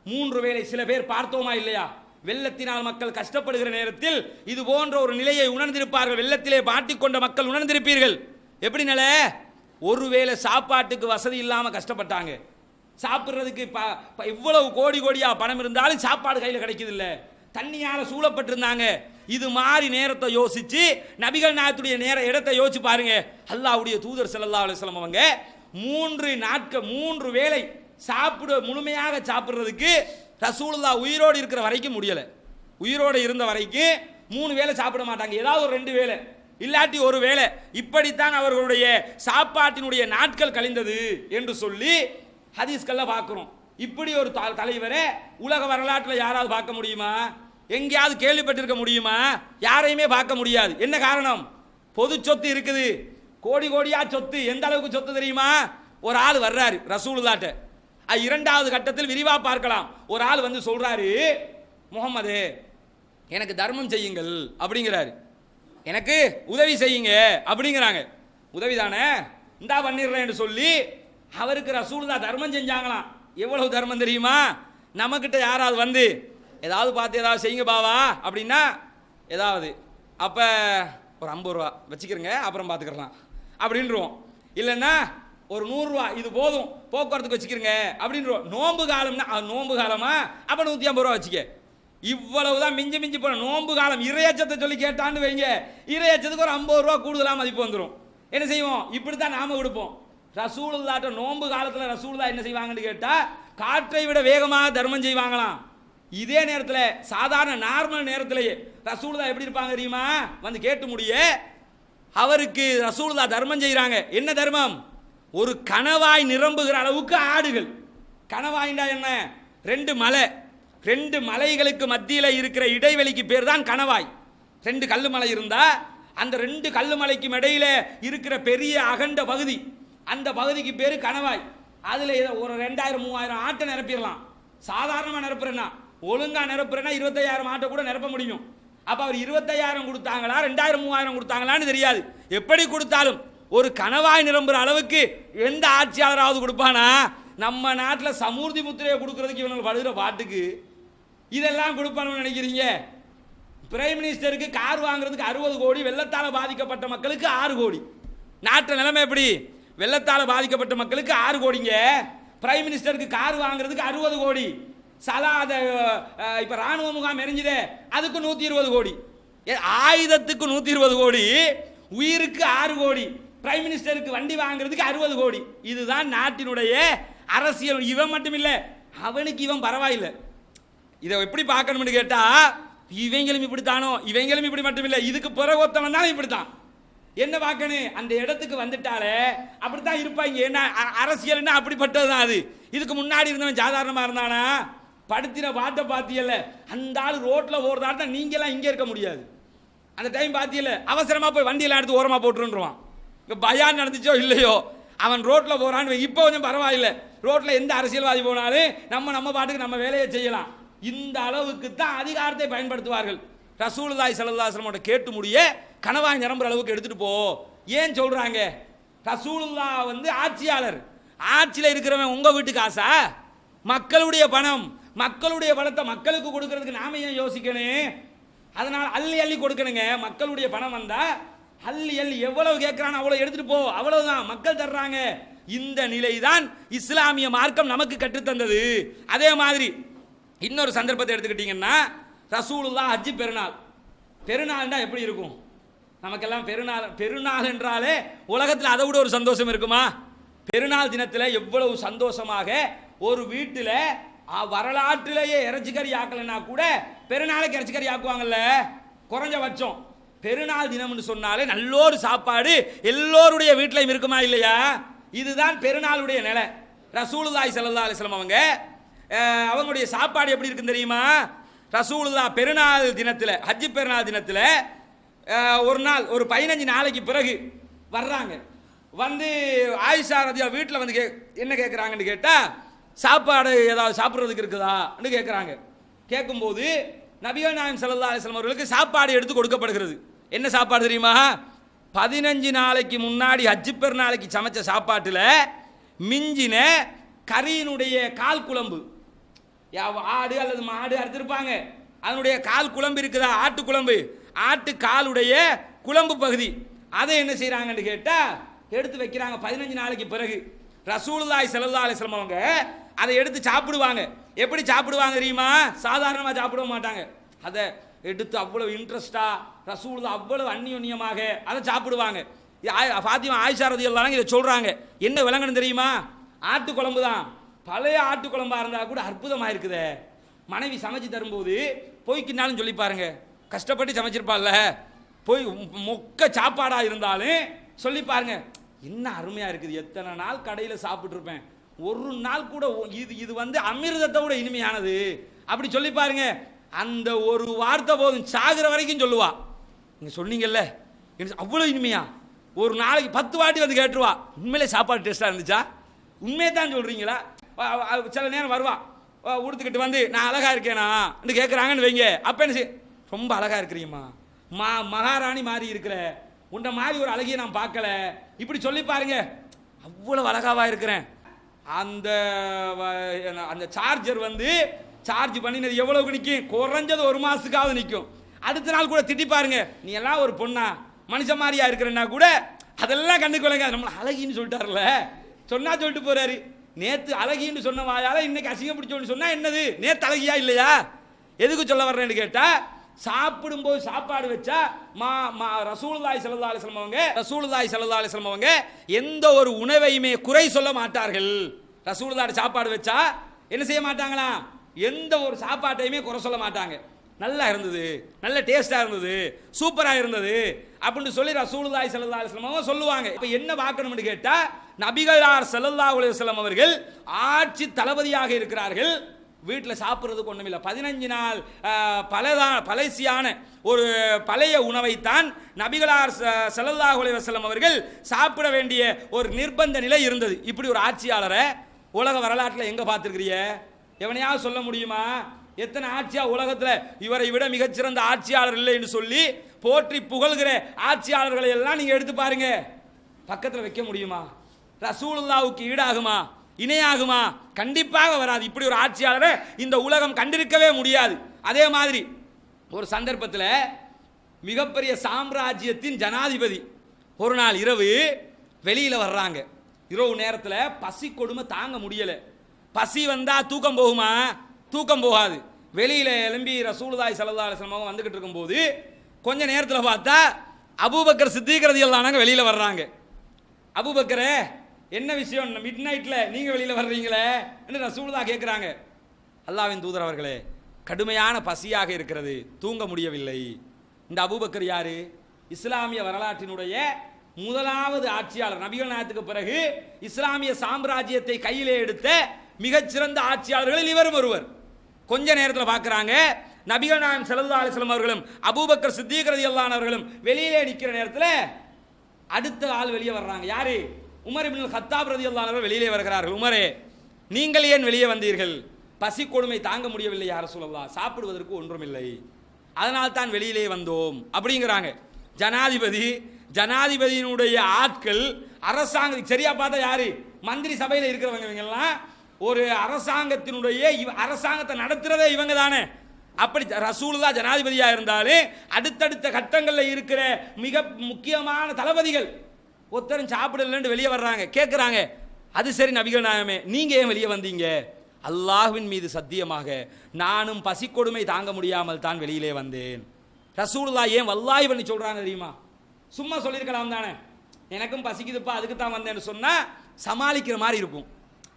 3 வேளை. சில பேர் பார்த்தோமா இல்லையா, வெள்ளத்தினால் மக்கள் கஷ்டப்படுகிற நேரத்தில் இது போன்ற ஒரு நிலையை உணர்ந்திருப்பார்கள். வெள்ளத்திலே மாட்டிக்கொண்ட மக்கள் உணர்ந்திருப்பீர்கள். எப்படி நிலை? ஒருவேளை சாப்பாட்டுக்கு வசதி இல்லாமல் கஷ்டப்பட்டாங்க. சாப்பிட்றதுக்கு இவ்வளவு கோடியா பணம் இருந்தாலும் சாப்பாடு கையில் கிடைக்குது இல்லை, தண்ணியால் சூழப்பட்டிருந்தாங்க. இது மாதிரி நேரத்தை யோசிச்சு நபிகள் நாயகத்துடைய இடத்தை யோசிச்சு பாருங்க. அல்லாஹ்வுடைய தூதர் ஸல்லல்லாஹு அலைஹி வஸல்லம் அவங்க 3 வேளை முழுமையாக சாப்பிட்றதுக்கு ரசூலுல்லாஹ் உயிரோடு இருக்கிற வரைக்கும் முடியலை. உயிரோடு இருந்த வரைக்கும் 3 வேளை சாப்பிட மாட்டாங்க, ஏதாவது ஒரு 2 வேளை இல்லாட்டி 1 வேளை. இப்படித்தான் அவர்களுடைய சாப்பாட்டினுடைய நாட்கள் கழிந்தது என்று சொல்லி ஹதீஸ்கள்ல பார்க்கிறோம். இப்படி ஒரு தலைவரை உலக வரலாற்றில் யாராவது பார்க்க முடியுமா? எங்கேயாவது கேள்விப்பட்டிருக்க முடியுமா? யாரையுமே பார்க்க முடியாது. என்ன காரணம்? பொது சொத்து இருக்குது, கோடியா சொத்து. எந்த அளவுக்கு சொத்து தெரியுமா? ஒரு ஆள் வர்றாரு ரசூலுல்லாஹ்ட்ட, 2வது கட்டத்தில் விரிவா பார்க்கலாம். ஒரு ஆள் வந்து சொல்றாரு, முகமது எனக்கு தர்மம் செய்யுங்கள் அப்படிங்கிறாரு, எனக்கு உதவி செய்யுங்க அப்படிங்கிறாங்க. உதவி தானே, இந்தா பண்ணிடுறேன் சொல்லி அவருக்கு ரசூலுல்லாஹ் தர்மம் செஞ்சாங்களாம். எவ்வளவு தர்மம் தெரியுமா? நம்மக்கிட்ட யாராவது வந்து ஏதாவது பார்த்து ஏதாவது செய்யுங்க பாவா அப்படின்னா, ஏதாவது அப்போ ஒரு 50 ரூபா வச்சுக்கிறங்க அப்புறம் பார்த்துக்கலாம் அப்படின்றோம். இல்லைன்னா ஒரு 100 ரூபா இது போதும் போக்குவரத்துக்கு வச்சுக்கிறங்க அப்படின்னு. நோன்பு காலம்னா நோன்பு காலமா அப்ப 150 ரூபா வச்சுக்க. இவ்வளவுதான் மிஞ்சி மிஞ்சி போன நோன்பு காலம். இறையச்சத்தை சொல்லி கேட்டான்னு வைங்க, இறையச்சத்துக்கு ஒரு 50 ரூபா கூடுதலாக மதிப்பு வந்துடும். என்ன செய்வோம்? இப்படித்தான் நாம கொடுப்போம். ரசூலுல்லாஹ்ட்ட நோன்பு காலத்தில் ரசூலுல்லாஹ் என்ன செய்வாங்கன்னு கேட்டா காற்றை விட வேகமாக தர்மம் செய்வாங்களாம். இதே நேரத்தில் சாதாரண நார்மல் நேரத்திலேயே ரசூலுல்லாஹ் எப்படி இருப்பாங்க தெரியுமா? வந்து கேட்டு முடிய அவருக்கு ரசூலுல்லாஹ் தர்மம் செய்கிறாங்க. என்ன தர்மம்? ஒரு கணவாய் நிரம்புகிற அளவுக்கு ஆடுகள். கணவாய்ண்டா என்ன? 2 மலை, 2 மலைகளுக்கு மத்தியில் இருக்கிற இடைவெளிக்கு பேர் தான் கணவாய். 2 கல்லு மலை இருந்தா அந்த 2 கல்லு மலைக்கும் இடையில இருக்கிற பெரிய அகண்ட பகுதி, அந்த பகுதிக்கு பேரு கணவாய். அதுல ஒரு 2000-3000 ஆட்டை நிரப்பிடலாம். சாதாரணமா நிரப்புறேன்னா, ஒழுங்கா நிரப்புறேன்னா 25000 ஆட்டை கூட நிரப்ப முடியும். அப்ப அவர் 25000 கொடுத்தாங்களா 2000-3000 கொடுத்தாங்களான்னு தெரியாது. எப்படி கொடுத்தாலும் ஒரு கணவாய் நிரம்புற அளவுக்கு எந்த ஆட்சியாளராவது கொடுப்பானா? நம்ம நாட்டில் சமூர்த்தி முத்திரையை கொடுக்கறதுக்கு இவங்க படுகிற பாட்டுக்கு இதெல்லாம் கொடுப்பானு நினைக்கிறீங்க? பிரைம் மினிஸ்டருக்கு கார் வாங்குறதுக்கு 60 கோடி, வெள்ளத்தால் பாதிக்கப்பட்ட மக்களுக்கு 6 கோடி. நாட்டு நிலைமை எப்படி? வெள்ளத்தால் பாதிக்கப்பட்ட மக்களுக்கு 6 கோடிங்க, பிரைம் மினிஸ்டருக்கு கார் வாங்குறதுக்கு 60 கோடி. சலாத இப்ப ராணுவ முகாம் எரிஞ்சுதே அதுக்கு 120 கோடி, ஆயுதத்துக்கு 120 கோடி, உயிருக்கு 6 கோடி, பிரைம் மினிஸ்டருக்கு வண்டி வாங்குறதுக்கு 60 கோடி. இதுதான் நாட்டினுடைய அரசியல். இவன் மட்டும் இல்ல, அவனுக்கு இவன் பரவாயில்லை. இதை எப்படி பார்க்கணும்னு கேட்டா இவங்களும் இப்படித்தானோ, இவங்களும் இப்படி மட்டும் இல்லை, இதுக்கு பிறகு ஒருத்தவன் தான் இப்படித்தான். என்ன பார்க்கணும்? அந்த இடத்துக்கு வந்துட்டாலே அப்படித்தான் இருப்பாங்க. என்ன அரசியல்னா அப்படிப்பட்டதுதான் அது. இதுக்கு முன்னாடி இருந்தவன் சாதாரணமா இருந்தானா? படுத்தின பாட்டை பாத்தியல்ல, அந்த ஆள் ரோட்ல ஓடுறதா நீங்க எல்லாம் இங்க இருக்க முடியாது. அந்த டைம் பாத்தியல்ல, அவசரமா போய் வண்டியெல்லாம் எடுத்து ஓரமா போட்டுருவான். பயான் நடந்துச்சோ இல்லையோ, அவன் ரோட்ல போறான்னு. இப்போ கொஞ்சம் பரவாயில்லை, ரோட்ல எந்த அரசியல்வாதி போனாலும் நம்ம பாட்டுக்கு நம்ம வேலையை செய்யலாம். இந்த அளவுக்கு தான் அதிகாரத்தை பயன்படுத்துவார்கள். ரசூலுல்லாஹி ஸல்லல்லாஹு அலைஹி வஸல்லம் கேட்டு முடிய கணவாய் நிரம்புற அளவுக்கு எடுத்துட்டு போ. ஏன் சொல்றாங்க? ரசூலுல்லாஹ் வந்து ஆட்சியாளர். ஆட்சியில் இருக்கிறவன் உங்க வீட்டுக்கு ஆசா? மக்களுடைய பணம், மக்களுடைய பணத்தை மக்களுக்கு கொடுக்கறதுக்கு நாம ஏன் யோசிக்கணும்? அதனால அள்ளி அள்ளி கொடுக்கணுங்க. மக்களுடைய பணம் வந்தா அள்ளி அள்ளி எவ்வளவு கேட்கிறான் அவ்வளவு எடுத்துட்டு போ, அவ்வளவுதான். மக்கள் தர்றாங்க. இந்த நிலைதான் இஸ்லாமிய மார்க்கம் நமக்கு கற்றுத்தந்தது. அதே மாதிரி இன்னொரு சந்தர்ப்பத்தை எடுத்துக்கிட்டீங்கன்னா, ரசூலுல்லாஹ் ஹஜ்ஜி பெருநாள். பெருநாள்னா எப்படி இருக்கும்? நமக்கெல்லாம் பெருநாள் என்றாலே உலகத்தில் அதை விட ஒரு சந்தோஷம் இருக்குமா? பெருநாள் தினத்தில் எவ்வளவு சந்தோஷமாக ஒரு வீட்டில் வரலாற்றிலேயே இறைச்சிக்கறி ஆக்கலைன்னா கூட பெருநாளைக்கு இறைச்சிக்கறி ஆக்குவாங்கல்ல. குறைஞ்சபட்சம் பெருநாள் தினம்னு சொன்னாலே நல்லொரு சாப்பாடு எல்லோருடைய வீட்டிலையும் இருக்குமா இல்லையா? இதுதான் பெருநாளுடைய நிலை. ரசூலுல்லாஹி ஸல்லல்லாஹு அலைஹி வஸல்லம் அவங்களுடைய சாப்பாடு எப்படி இருக்குன்னு தெரியுமா? ரசூலுல்லாஹ் பெருநாள் தினத்தில், ஹஜ்ஜி பெருநாள் தினத்தில் ஒரு நாள், ஒரு 15 நாளைக்கு பிறகு வர்றாங்க. வந்து ஆயிஷா ரதியா வீட்டில் வந்து என்ன கேட்குறாங்கன்னு கேட்டால், சாப்பாடு ஏதாவது சாப்பிட்றதுக்கு இருக்குதான்னு கேட்குறாங்க. கேட்கும்போது நபிகள் நாயகம் ஸல்லல்லாஹு அலைஹி வஸல்லம் அவர்களுக்கு சாப்பாடு எடுத்து கொடுக்கப்படுகிறது. என்ன சாப்பாடு தெரியுமா? 15 நாளைக்கு முன்னாடி ஹஜ்ஜி பெருநாளைக்கு சமைச்ச சாப்பாட்டில் மிஞ்சின கறியினுடைய கால் குழம்பு, ஆடு அல்லது மாடு அறுத்திருப்பாங்க, அதனுடைய கால் குழம்பு இருக்குதா, ஆட்டு குழம்பு, ஆட்டு காலுடைய குழம்பு பகுதி, அதை என்ன செய்யறாங்கன்னு கேட்டா எடுத்து வைக்கிறாங்க. 15 நாளைக்கு பிறகு ரசூலுல்லாஹி ஸல்லல்லாஹு அலைஹி வஸல்லம் அவங்க அதை எடுத்து சாப்பிடுவாங்க. எப்படி சாப்பிடுவாங்க தெரியுமா? சாதாரணமாக சாப்பிட மாட்டாங்க. அதை எடுத்து அவ்வளவு இன்ட்ரெஸ்டா ரசூலுல்லாஹ் அவ்வளவு அந்நியோன்யமாக அதை சாப்பிடுவாங்க. ஃபாத்திமா ஆயிஷா ரலியல்லாஹு அன்ஹா இதை சொல்றாங்க. என்ன விளங்கணும் தெரியுமா? ஆட்டு குழம்பு தான். பழைய ஆட்டு குழம்பா இருந்தா கூட அற்புதமாக இருக்குதே. மனைவி சமைச்சு தரும்போது போய்க்கினாலும் சொல்லி பாருங்க, கஷ்டப்பட்டு சமைச்சிருப்பாள்ல, போய் மொக்க சாப்பாடா இருந்தாலும் சொல்லி பாருங்க, என்ன அருமையா இருக்குது, எத்தனை நாள் கடையில் சாப்பிட்டு இருப்பேன், ஒரு நாள் கூட இது வந்து அமிர்தத்தை விட இனிமையானது அப்படி சொல்லி பாருங்க. அந்த ஒரு வார்த்தை போதும், சாகுற வரைக்கும் சொல்லுவா. நீங்க சொன்னீங்கல்ல அவ்வளவு இனிமையா, ஒரு நாளைக்கு 10 வாட்டி வந்து கேட்டுருவா, உண்மையிலே சாப்பாடு டேஸ்டா இருந்துச்சா, உண்மையை தான் சொல்றீங்களா? சில நேரம் வருவா உடுத்துக்கிட்டு வந்து நான் அழகா இருக்கேனா கேட்குறாங்கன்னு வைங்க. அப்ப என்ன செய்ய, ரொம்ப அழகா இருக்கிறீங்கம்மா, மகாராணி மாதிரி இருக்கிற, உன்ன மாதிரி ஒரு அழகிய நான் பார்க்கல, இப்படி சொல்லி பாருங்க. அவ்வளவு அழகாவா இருக்கிறேன். அந்த அந்த சார்ஜர் வந்து சார்ஜ் பண்ணினது எவ்வளவு நிற்கும்? குறைஞ்சது 1 மாசத்துக்காவது நிற்கும். அடுத்த நாள் கூட திட்டி பாருங்க, நீ எல்லாம் ஒரு பொண்ணா மனுஷ மாதிரியா இருக்கிறன்னா கூட அதெல்லாம் கண்டுக்கொள்ளுங்க. நம்மள அழகின்னு சொல்லிட்டார்ல, சொன்னா சொல்லிட்டு போறாரு. நேத்து அழகின்னு சொன்ன வாயால இன்னைக்கு அசிங்கம் பிடிச்சோன்னு சொன்னா என்னது? நேத்து அழகியா இல்லையா? எதுக்கு சொல்ல வர்றேன்னு கேட்டா, சாப்பிடும்போது சாப்பாடு வச்சா ரசூலுல்லாஹி ஸல்லல்லாஹு அலைஹி வஸல்லம் அவங்க எந்த ஒரு உணவையுமே குறை சொல்ல மாட்டார்கள். ரசூலுல்லாஹி சாப்பாடு வச்சா என்ன செய்ய மாட்டாங்களா? எந்த ஒரு சாப்பாட்டையுமே குறை சொல்ல மாட்டாங்க. நல்லா இருந்தது, நல்ல டேஸ்டா இருந்தது, சூப்பரா இருந்தது அப்படின்னு சொல்லி ரசூலுல்லாஹி ஸல்லல்லாஹு அலைஹி வஸல்லம் சொல்லுவாங்க. இப்போ என்ன பார்க்கணும்னு கேட்டா, நபிகளார் ஸல்லல்லாஹு அலைஹி வஸல்லம் அவர்கள் ஆட்சி தளபதியாக இருக்கிறார்கள். வீட்டில் சாப்பிட்றதுக்கு ஒன்றும் இல்லை. 15 நாள் பழசியான ஒரு பழைய உணவைத்தான் நபிகளார் ஸல்லல்லாஹு அலைஹி வஸல்லம் அவர்கள் சாப்பிட வேண்டிய ஒரு நிர்பந்த நிலை இருந்தது. இப்படி ஒரு ஆட்சியாளரை உலக வரலாற்றில் எங்க பார்த்துருக்கிறீங்க? எவனையாவது சொல்ல முடியுமா? எத்தனை ஆட்சியா உலகத்தில் இவரை விட மிகச்சிறந்த ஆட்சியாளர் இல்லைன்னு சொல்லி போற்றி புகழ்கிற ஆட்சியாளர்களை எல்லாம் நீங்க எடுத்து பாருங்க. பக்கத்தில் வைக்க முடியுமா? ரசூலுல்லாஹ்வுக்கு ஈடாகுமா? இணையாகுமா? கண்டிப்பாக வராது. இப்படி ஒரு ஆட்சியாளரை இந்த உலகம் கண்டிருக்கவே முடியாது. அதே மாதிரி ஒரு சந்தர்ப்பத்தில் மிகப்பெரிய சாம்ராஜ்யத்தின் ஜனாதிபதி ஒரு நாள் இரவு வெளியில வர்றாங்க. இரவு நேரத்தில் பசி கொடுமை தாங்க முடியல. பசி வந்தா தூக்கம் போகுமா? தூக்கம் போகாது. வெளியில எழும்பி ரசூலுல்லாஹி ஸல்லல்லாஹு அலைஹி வஸல்லம் வந்துகிட்டு இருக்கும்போது கொஞ்ச நேரத்தில் பார்த்தா அபூபக்கர் சித்தீக் ரலியல்லாஹு அன்ஹு வெளியில வர்றாங்க. அபூபக்கரே, என்ன விஷயம் மிட் நைட்ல நீங்க வெளியில வர்றீங்களே என்று ரசூலுல்லாஹ் கேட்கிறாங்க. அல்லாஹ்வின் தூதர் அவர்களே, கடுமையான பசியாக இருக்கிறது, தூங்க முடியவில்லை. இந்த அபூபக்கர் யாரு? இஸ்லாமிய வரலாற்றினுடைய முதலாவது ஆட்சியாளர். நபிகள் நாயகத்துக்கு பிறகு இஸ்லாமிய சாம்ராஜ்யத்தை கையிலே எடுத்த மிகச்சிறந்த ஆட்சியாளர்களில் இவரும் ஒருவர். கொஞ்ச நேரத்தில் பார்க்குறாங்க, நபிகள் நாயகம் ஸல்லல்லாஹு அலைஹி வஸல்லம் அவர்களும் அபூபக்கர் சித்தீக் ரலியல்லாஹு அன்ஹு அவர்களும் வெளியிலே நிற்கிற நேரத்தில் அடுத்த ஆள் வெளியே வர்றாங்க. யாரு? உமர் இப்னுல் கத்தாப் ரலியல்லாஹு அன்ஹு வெளியிலே வருகிறார்கள். உமரே, நீங்கள் ஏன் வெளியே வந்தீர்கள்? பசி கொடுமை தாங்க முடியவில்லை யா ரசூலல்லாஹ், சாப்பிடுவதற்கு ஒன்றுமில்லை, அதனால் தான் வெளியிலே வந்தோம் அப்படிங்கிறாங்க. ஜனாதிபதியினுடைய ஆட்கள் அரசாங்கம் சரியா பார்த்தா யாரு? மந்திரி சபையில் இருக்கிறவங்க. இவங்கெல்லாம் ஒரு அரசாங்கத்தை நடத்துறதே இவங்க தானே. அப்படி ரசூலுல்லாஹ் ஜனாதிபதியா இருந்தாலும் அடுத்தடுத்த கட்டங்களில் இருக்கிற மிக முக்கியமான தளபதிகள் ஒருத்தரும் சாப்பிடலன்னு வெளியே வர்றாங்க. கேட்குறாங்க, அது சரி நபிகள் நாயகமே, நீங்க ஏன் வெளியே வந்தீங்க? அல்லாஹ்வின் மீது சத்தியமாக நானும் பசி கொடுமை தாங்க முடியாமல் தான் வெளியிலே வந்தேன். ரசூலுல்லாஹ் ஏன் வல்லாஹி பண்ணி சொல்றாங்க தெரியுமா? சும்மா சொல்லியிருக்கலாம் தானே, எனக்கும் பசிக்குதுப்பா அதுக்கு தான் வந்தேன்னு சொன்னா சமாளிக்கிற மாதிரி இருக்கும்.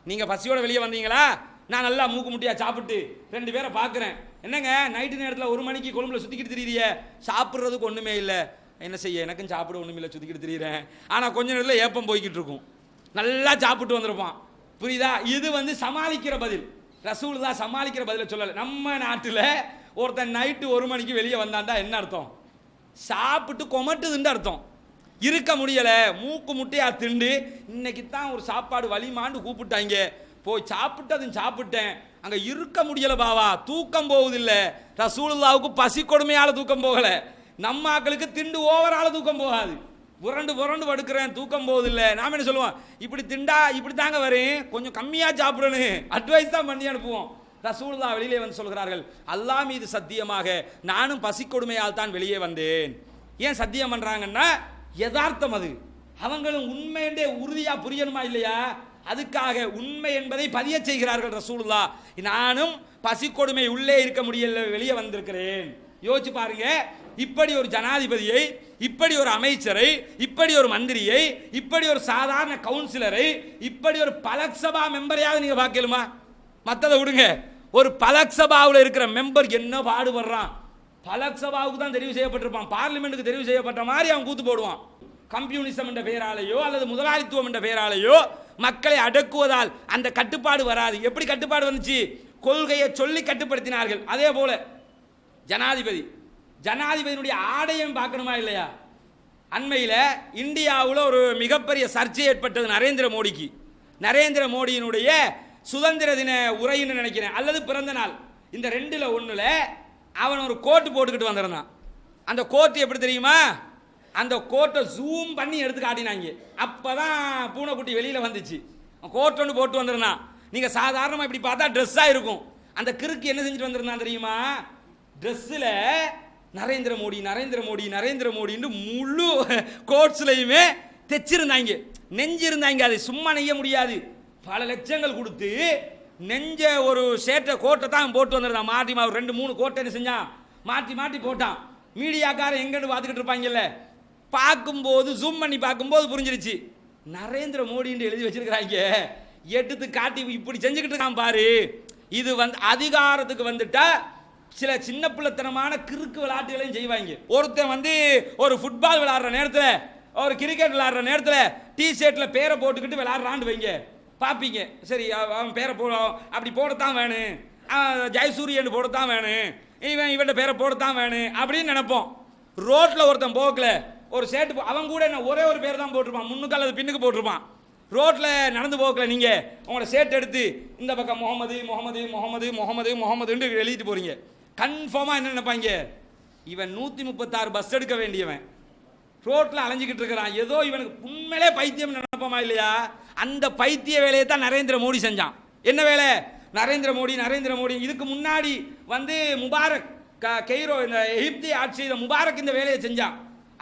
நீங்க பசியோட வெளியே வந்தீங்களா? நான் நல்லா மூக்கு முட்டியா சாப்பிட்டு 2 பேரை பார்க்குறேன். என்னங்க நைட்டு நேரத்தில் 1 மணிக்கு கொழும்புல சுற்றிக்கிட்டு திரியிறிய, சாப்பிட்றதுக்கு ஒன்றுமே இல்லை. என்ன செய்ய, எனக்கும் சாப்பிட ஒன்றுமில்லை, சுற்றிக்கிட்டு திரியிறேன். ஆனால் கொஞ்ச நேரத்தில் ஏப்பம் போய்கிட்டு இருக்கும். நல்லா சாப்பிட்டு வந்திருப்பான். புரியுதா? இது சமாளிக்கிற பதில். ரசூலுல்லாஹ் சமாளிக்கிற பதில சொல்லலை. நம்ம நாட்டில் ஒருத்தன் நைட்டு 1 மணிக்கு வெளியே வந்தாண்டா என்ன அர்த்தம்? சாப்பிட்டு கொமட்டுதுன்னு அர்த்தம். இருக்க முடியலை, மூக்கு முட்டையா திண்டு இன்னைக்கு தான் ஒரு சாப்பாடு வலிமாண்டு கூப்பிட்டாங்க, போய் சாப்பிட்டேன், அங்கே இருக்க முடியலை பாவா, தூக்கம் போகுதில்லை. ரசூலுல்லாஹ்வுக்கு பசி கொடுமையால் தூக்கம் போகலை, நம்ம ஆக்களுக்கு திண்டு ஓவரால தூக்கம் போகாது. புரண்டு படுக்கிறேன், தூக்கம் போகுதில்லை. நாம் என்ன சொல்லுவோம்? இப்படி திண்டா இப்படி தாங்க வரும், கொஞ்சம் கம்மியாக சாப்பிடணும், அட்வைஸ் தான் பண்ணி அனுப்புவோம். ரசூலுல்லாஹ் வெளியிலே வந்து சொல்கிறார்கள், அல்லாஹ் மீது சத்தியமாக நானும் பசி கொடுமையால் தான் வெளியே வந்தேன். ஏன் சத்தியம் பண்றாங்கன்னா யதார்த்தம் அது. அவங்களும் உண்மை என்றே உறுதியா புரியணுமா இல்லையா? அதுக்காக உண்மை என்பதை பதிய செய்கிறார்கள் ரசூலுல்லாஹ். நானும் பசி கொடுமை உள்ளே இருக்க முடியல, வெளியே வந்திருக்கிறேன். யோசிச்சு பாருங்க, இப்படி ஒரு ஜனாதிபதியை, இப்படி ஒரு அமைச்சரை, இப்படி ஒரு மந்திரியை, இப்படி ஒரு சாதாரண கவுன்சிலரை, இப்படி ஒரு பலக்சபா மெம்பரையாவது நீங்க பார்க்கலுமா? மற்றதை விடுங்க, ஒரு பலக்சபாவில் இருக்கிற மெம்பர் என்ன பாடுபடுறான். பலக்சபாவுக்கு தான் தெரிவு செய்யப்பட்டிருப்பான், பார்லிமெண்ட்டுக்கு தெரிவு செய்யப்பட்ட மாதிரி அவன் கூத்து போடுவான். கம்யூனிசம் என்ற பெயராலேயோ அல்லது முதலாளித்துவம் என்ற பெயராலேயோ மக்களை அடக்குவதால் அந்த கட்டுப்பாடு வராது. எப்படி கட்டுப்பாடு வந்துச்சு? கொள்கையை சொல்லி கட்டுப்படுத்தினார்கள். அதே போல ஜனாதிபதியினுடைய ஆடையம் பார்க்கணுமா இல்லையா? அண்மையில் இந்தியாவில் ஒரு மிகப்பெரிய சர்ச்சை ஏற்பட்டது நரேந்திர மோடியினுடைய சுதந்திர தின உரைன்னு நினைக்கிறேன், அல்லது பிறந்த நாள். இந்த 2ல் 1ல் அவன் ஒரு கோட்டு போட்டுக்கிட்டு வந்திருந்தான். அந்த கோட்டு எப்படி தெரியுமா? அந்த கோட்டை ஜூம் பண்ணி எடுத்து காட்டினாங்க. அப்பதான் பூனைக்குட்டி வெளியில வந்துச்சு. கோட் ஒன்று போட்டு வந்திருந்தான். நீங்க சாதாரணமா இப்படி பார்த்தா ட்ரெஸ்ஸா இருக்கும். அந்த கிறுக்கு என்ன செஞ்சுட்டு வந்திருந்தான் தெரியுமா? ட்ரெஸ்ஸில் நரேந்திர மோடி முழு கோட்ஸ்லையுமே தைச்சிருந்தாங்க. நெஞ்சு இருந்தாங்க, அது சும்மா நெய்ய முடியாது. பல லட்சங்கள் கொடுத்து நெஞ்ச ஒரு சேட்டை கோட்டை தான் போட்டு வந்துருந்தான். மாட்டி 2-3 கோட்டை என்ன செஞ்சான், மாற்றி மாற்றி போட்டான். மீடியாக்காரன் எங்கன்னு பார்த்துக்கிட்டு இருப்பாங்கல்ல, பார்க்கும்போது ஜூம் பண்ணி பார்க்கும்போது புரிஞ்சிருச்சு. நரேந்திர மோடின்னு எழுதி வச்சிருக்கிறாங்க, எடுத்து காட்டி இப்படி செஞ்சுக்கிட்டு இருக்கான் பாரு. இது அதிகாரத்துக்கு வந்துட்டா சில சின்ன பிள்ளைத்தனமான கிறுக்கு விளையாட்டுகளையும் செய்வாங்க. ஒருத்தன் ஒரு ஃபுட்பால் விளையாடுற நேரத்தில், ஒரு கிரிக்கெட் விளையாடுற நேரத்தில் டிஷர்ட்டில் பேரை போட்டுக்கிட்டு விளையாடுறான்னு வைங்க, பார்ப்பீங்க. சரி, அவன் பேரை அப்படி போடத்தான் வேணும், ஜெயசூரியன் போடத்தான் வேணும், இவன் பேரை போடத்தான் வேணும் அப்படின்னு நினைப்போம். ரோட்டில் ஒருத்தன் போக்கல ஒரு ஷர்ட், அவன் கூட என்ன ஒரே ஒரு பேர் தான் போட்டிருப்பான், முன்னுக்கு அல்லது பின்னுக்கு போட்டிருப்பான். ரோட்டில் நடந்து போக்கல நீங்கள் உங்களோட ஷர்ட் எடுத்து இந்த பக்கம் முகமது முகமது முகமது முகமது முகமதுன்னு எழுதிட்டு போறீங்க. கன்ஃபார்மாக என்ன நினைப்பாங்க, இவன் 136 பஸ் எடுக்க வேண்டியவன் ரோட்டில் அலைஞ்சிக்கிட்டு இருக்கிறான், ஏதோ இவனுக்கு உண்மையிலே பைத்தியம் நினைப்போமா இல்லையா? அந்த பைத்திய வேலையை தான் நரேந்திர மோடி செஞ்சான். என்ன வேலை? நரேந்திர மோடி இதுக்கு முன்னாடி முபாரக் கெய்ரோ, இந்த எகிப்திய ஆட்சி செய்த முபாரக் இந்த வேலையை செஞ்சான்.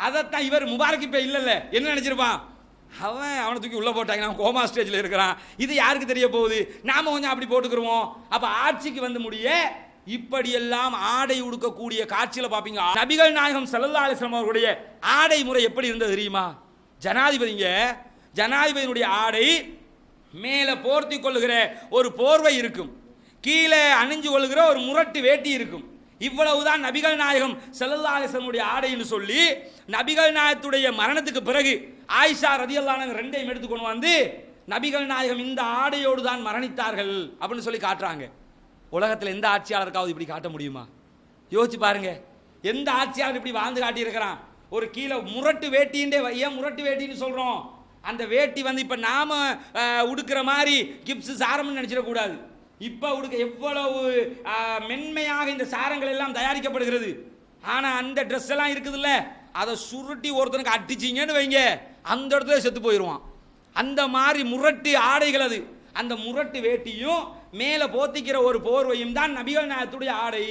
அதைத்தான் இவர் முபாரக் இப்போ இல்லைல்ல, என்ன நினைச்சிருப்பான், அவனை தூக்கி உள்ள போட்டாங்க, நான் கோமா ஸ்டேஜில் இருக்கிறான், இது யாருக்கு தெரிய போகுது, நாம கொஞ்சம் அப்படி போட்டுக்கிறோம். அப்போ ஆட்சிக்கு முடிய இப்படியெல்லாம் ஆடை உடுக்கக்கூடிய காட்சியில் பார்ப்பீங்க. நபிகள் நாயகம் ஸல்லல்லாஹு அலைஹி வஸல்லம் அவர்களுடைய ஆடை முறை எப்படி இருந்தது தெரியுமா? ஜனாதிபதியினுடைய ஆடை மேலே போர்த்தி கொள்ளுகிற ஒரு போர்வை இருக்கும், கீழே அணிஞ்சு கொள்ளுகிற ஒரு முரட்டு வேட்டி இருக்கும். இவ்வளவுதான் நபிகள் நாயகம் ஸல்லல்லாஹு அலைஹி வஸல்லம் ஆடைன்னு சொல்லி, நபிகள் நாயகத்துடைய மரணத்துக்கு பிறகு ஆயிஷா ரலியல்லாஹு அன்ஹா ரெண்டையும் எடுத்துக்கொண்டு நபிகள் நாயகம் இந்த ஆடையோடு தான் மரணித்தார்கள் அப்படின்னு சொல்லி காட்டுறாங்க. உலகத்தில் எந்த ஆட்சியாளருக்காவது இப்படி காட்ட முடியுமா? யோசிச்சு பாருங்க, எந்த ஆட்சியாளர் இப்படி வாழ்ந்து காட்டியிருக்கிறான்? ஒரு கீழே முரட்டு வேட்டின்டே, ஏன் முரட்டு வேட்டின்னு சொல்றோம்? அந்த வேட்டி இப்ப நாம உடுக்கிற மாதிரி கிப்ஸ் சாரம்னு நினைச்சிடக்கூடாது. இப்ப உடுக்க எவ்வளவு மென்மையாக இந்த சாரங்கள் எல்லாம் தயாரிக்கப்படுகிறது. ஆனா அந்த ட்ரெஸ் எல்லாம் இருக்குதுல்ல, அதை சுருட்டி ஒருத்தனுக்கு அடிச்சிங்கன்னு வைங்க, அந்த இடத்துல செத்து போயிடுவான். அந்த மாதிரி முரட்டு ஆடைகள் அது. அந்த முரட்டு வேட்டியும் மேலே போத்திக்கிற ஒரு போர்வையும் தான் நபிகள் நாயகத்துடைய ஆடை.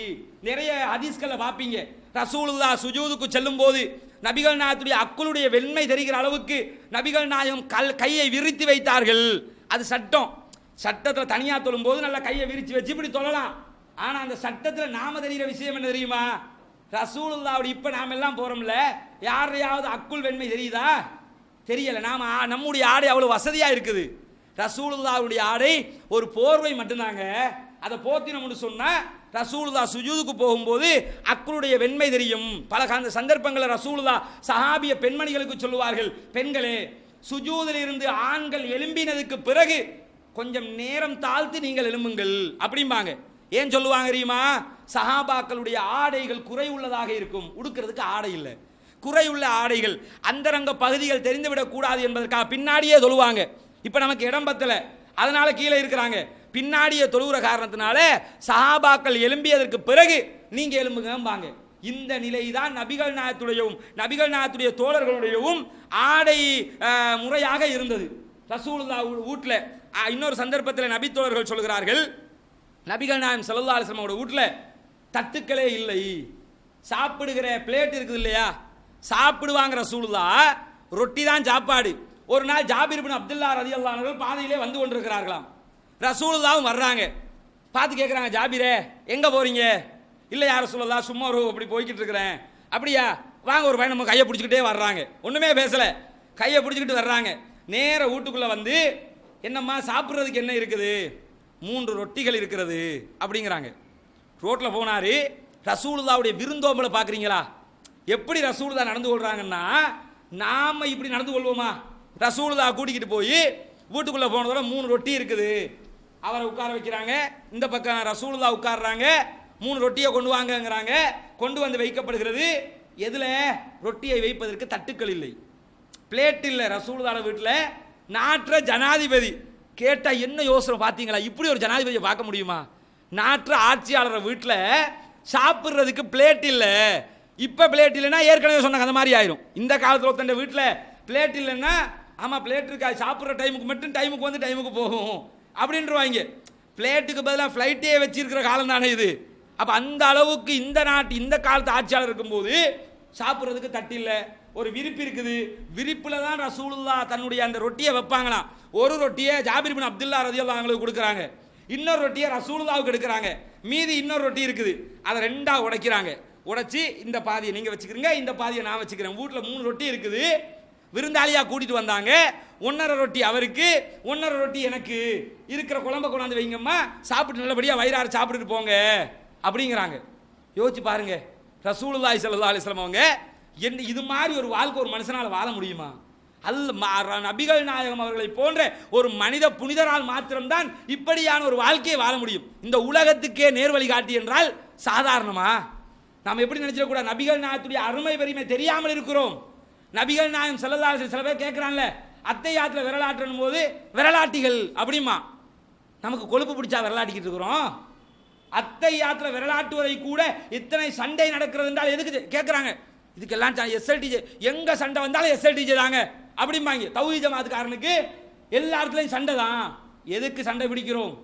நிறைய ஹதீஸ்களை பார்ப்பீங்க, ரசூலுல்லாஹ் சுஜூதுக்கு செல்லும் போது நபிகள் நாயகத்துடைய அக்குளுடைய வெண்மை தெரிகிற அளவுக்கு நபிகள் நாயகம் கையை விரித்து வைத்தார்கள். அது சட்டத்தில் தனியாக தொழும் போது நல்லா கையை விரித்து வச்சு இப்படி தொழலாம். ஆனால் அந்த சட்டத்தில் நாம தெரிகிற விஷயம் என்ன தெரியுமா? ரசூலுல்லாஹ் இப்போ நாம எல்லாம் போறோம்ல, யாரையாவது அக்குள் வெண்மை தெரியுதா? தெரியல. நம்முடைய ஆடை அவ்வளவு வசதியாக இருக்குது. ரசூலுல்லாஹ்வுடைய ஆடை ஒரு போர்வை மட்டும்தாங்க. அதை போத்தினோம்னு சொன்னா ரசூலுல்லாஹ் சுஜூதுக்கு போகும்போது அக்குளுடைய வெண்மை தெரியும். பல சந்தர்ப்பங்களில் ரசூலுல்லாஹ் சஹாபிய பெண்மணிகளுக்கு சொல்லுவார்கள், பெண்களே, சுஜூதில் இருந்து ஆண்கள் எழும்பினதுக்கு பிறகு கொஞ்சம் நேரம் தாழ்த்தி நீங்கள் எழும்புங்கள் அப்படிம்பாங்க. ஏன் சொல்லுவாங்க தெரியுமா? சஹாபாக்களுடைய ஆடைகள் குறை உள்ளதாக இருக்கும், உடுக்கிறதுக்கு ஆடை இல்லை, குறையுள்ள ஆடைகள், அந்தரங்க பகுதிகள் தெரிந்துவிடக் கூடாது என்பதற்காக பின்னாடியே சொல்லுவாங்க. இப்போ நமக்கு இடம் பத்தல, அதனால கீழே இருக்கிறாங்க. பின்னாடியே தொழுகிற காரணத்தினால சஹாபாக்கள் எழும்பியதற்கு பிறகு நீங்க எழும்புங்கம்பாங்க. இந்த நிலைதான் நபிகள் நாயகத்துடைய தோழர்களுடையவும் ஆடை முறையாக இருந்தது. ரசூலுல்லாஹ் வீட்டில் இன்னொரு சந்தர்ப்பத்தில் நபி தோழர்கள் சொல்கிறார்கள், நபிகள் நாயகம் ஸல்லல்லாஹு அலைஹி வஸல்லம் வீட்டில் தட்டுக்களே இல்லை, சாப்பிடுகிற பிளேட் இருக்குது இல்லையா, சாப்பிடுவாங்க ரசூலுல்லாஹ், ரொட்டி தான் சாப்பாடு. ஒரு நாள் ஜாபிர் இப்னு அப்துல்லா ரலியல்லாஹு அன்ஹு பாதையிலே வந்து கொண்டிருக்கிறார்களாம். ரசூலுல்லாஹ்வும் வர்றாங்க, பார்த்து கேட்குறாங்க, ஜாபிரே எங்க போறீங்க? இல்லை யார் ரசூலுல்லாஹ், சும்மா அப்படி போய்கிட்டு இருக்கிறேன். அப்படியா, வாங்க ஒரு பையன் நம்ம கையை பிடிச்சிக்கிட்டே வர்றாங்க, ஒன்றுமே பேசலை, கையை பிடிச்சிக்கிட்டு வர்றாங்க. நேர வீட்டுக்குள்ளே வந்து, என்னம்மா சாப்பிட்றதுக்கு என்ன இருக்குது? 3 ரொட்டிகள் இருக்கிறது அப்படிங்கிறாங்க. ரோட்டில் போனாரு, ரசூலுல்லாஹ்வுடைய விருந்தோம்பலை பார்க்குறீங்களா? எப்படி ரசூலுல்லாஹ் நடந்து கொள்றாங்கன்னா, நாம இப்படி நடந்து கொள்வோமா? ரசூலுல்லாஹ் கூட்டிக்கிட்டு போய் வீட்டுக்குள்ளே போனதோட 3 ரொட்டி இருக்குது, அவரை உட்கார வைக்கிறாங்க, இந்த பக்கம் ரசூலுல்லாஹ் உட்கார்றாங்க, 3 ரொட்டியை கொண்டு வாங்கங்கிறாங்க, கொண்டு வந்து வைக்கப்படுகிறது. எதில்? ரொட்டியை வைப்பதற்கு தட்டுக்கள் இல்லை, பிளேட் இல்லை. ரசூலுல்லாஹ் வீட்டில் நாற்ற ஜனாதிபதி கேட்டால் என்ன யோசனை பார்த்தீங்களா? இப்படி ஒரு ஜனாதிபதியை பார்க்க முடியுமா? நாற்ற ஆட்சியாளர் வீட்டில் சாப்பிட்றதுக்கு பிளேட் இல்லை. இப்போ பிளேட் இல்லைன்னா ஏற்கனவே சொன்னாங்க அந்த மாதிரி ஆயிரும். இந்த காலத்தில் ஒருத்தன் வீட்டில் பிளேட் இல்லைன்னா, ஆமாம் பிளேட் இருக்கா, சாப்பிட்ற டைமுக்கு மட்டும் டைமுக்கு வந்து டைமுக்கு போகும் அப்படின்றவாங்க. பிளேட்டுக்கு பதிலாக ஃப்ளைட்டே வச்சிருக்கிற காலம் தானே இது. அப்போ அந்த அளவுக்கு இந்த காலத்து ஆட்சியாளர் இருக்கும்போது சாப்பிட்றதுக்கு தட்டு இல்லை, ஒரு விரிப்பு இருக்குது, விரிப்பில் தான் ரசூலுல்லாஹ் தன்னுடைய அந்த ரொட்டியை வைப்பாங்களாம். ஒரு ரொட்டியை ஜாபிர் பின் அப்துல்லா ரலியல்லாஹு அன்ஹு கொடுக்குறாங்க, இன்னொரு ரொட்டியை ரசூலுல்லாஹ்வுக்கு எடுக்கிறாங்க, மீதி இன்னொரு ரொட்டி இருக்குது, அதை ரெண்டா உடைக்கிறாங்க. உடைச்சி இந்த பாதியை நீங்கள் வச்சுக்கிறீங்க, இந்த பாதியை நான் வச்சுக்கிறேன். வீட்டில் 3 ரொட்டி இருக்குது, விருந்தாளியாக கூட்டிட்டு வந்தாங்க, 1.5 ரொட்டி அவருக்கு, 1.5 ரொட்டி எனக்கு, இருக்கிற குழம்ப கொண்டாந்து வைங்கம்மா, சாப்பிட்டு நல்லபடியாக வயிறாறு சாப்பிட்டுட்டு போங்க அப்படிங்கிறாங்க. யோசிச்சு பாருங்க, ரசூலுல்லாஹி ஸல்லல்லாஹு அலைஹி வஸல்லம் அவங்க இது மாதிரி ஒரு வாழ்க்கை ஒரு மனுஷனால் வாழ முடியுமா? நபிகள் நாயகம் அவர்களை போன்ற ஒரு மனித புனிதரால் மாத்திரம்தான் இப்படியான ஒரு வாழ்க்கையை வாழ முடியும். இந்த உலகத்துக்கே நேர்வழி காட்டி என்றால் சாதாரணமா? நாம் எப்படி நினைச்சிடக்கூடாது, நபிகள் நாயகத்துடைய அருமை பெருமை தெரியாமல் இருக்கிறோம். நபிகள் நாயகம் ஸல்லல்லாஹு அலைஹி வஸல்லம் சில பேர் கேட்கிறான்ல, அத்தை யாத்திரை விரலாற்றணும் போது விரலாட்டிகள் அப்படிமா, நமக்கு கொழுப்பு பிடிச்சா விரலாட்டிக்கிட்டு இருக்கிறோம். அத்தை யாத்திரை விரலாட்டுவதை கூட இத்தனை சண்டை நடக்கிறது என்றால் எதுக்கு கேட்குறாங்க? இதுக்கெல்லாம் எஸ்எல்டிஜே, எங்க சண்டை வந்தாலும் எஸ்எல்டிஜே தாங்க அப்படிம்பாங்க. தௌஹீத் ஜமாத்துக்காரனுக்கு எல்லா இடத்துலையும் சண்டை தான். எதுக்கு சண்டை பிடிக்கிறோம்?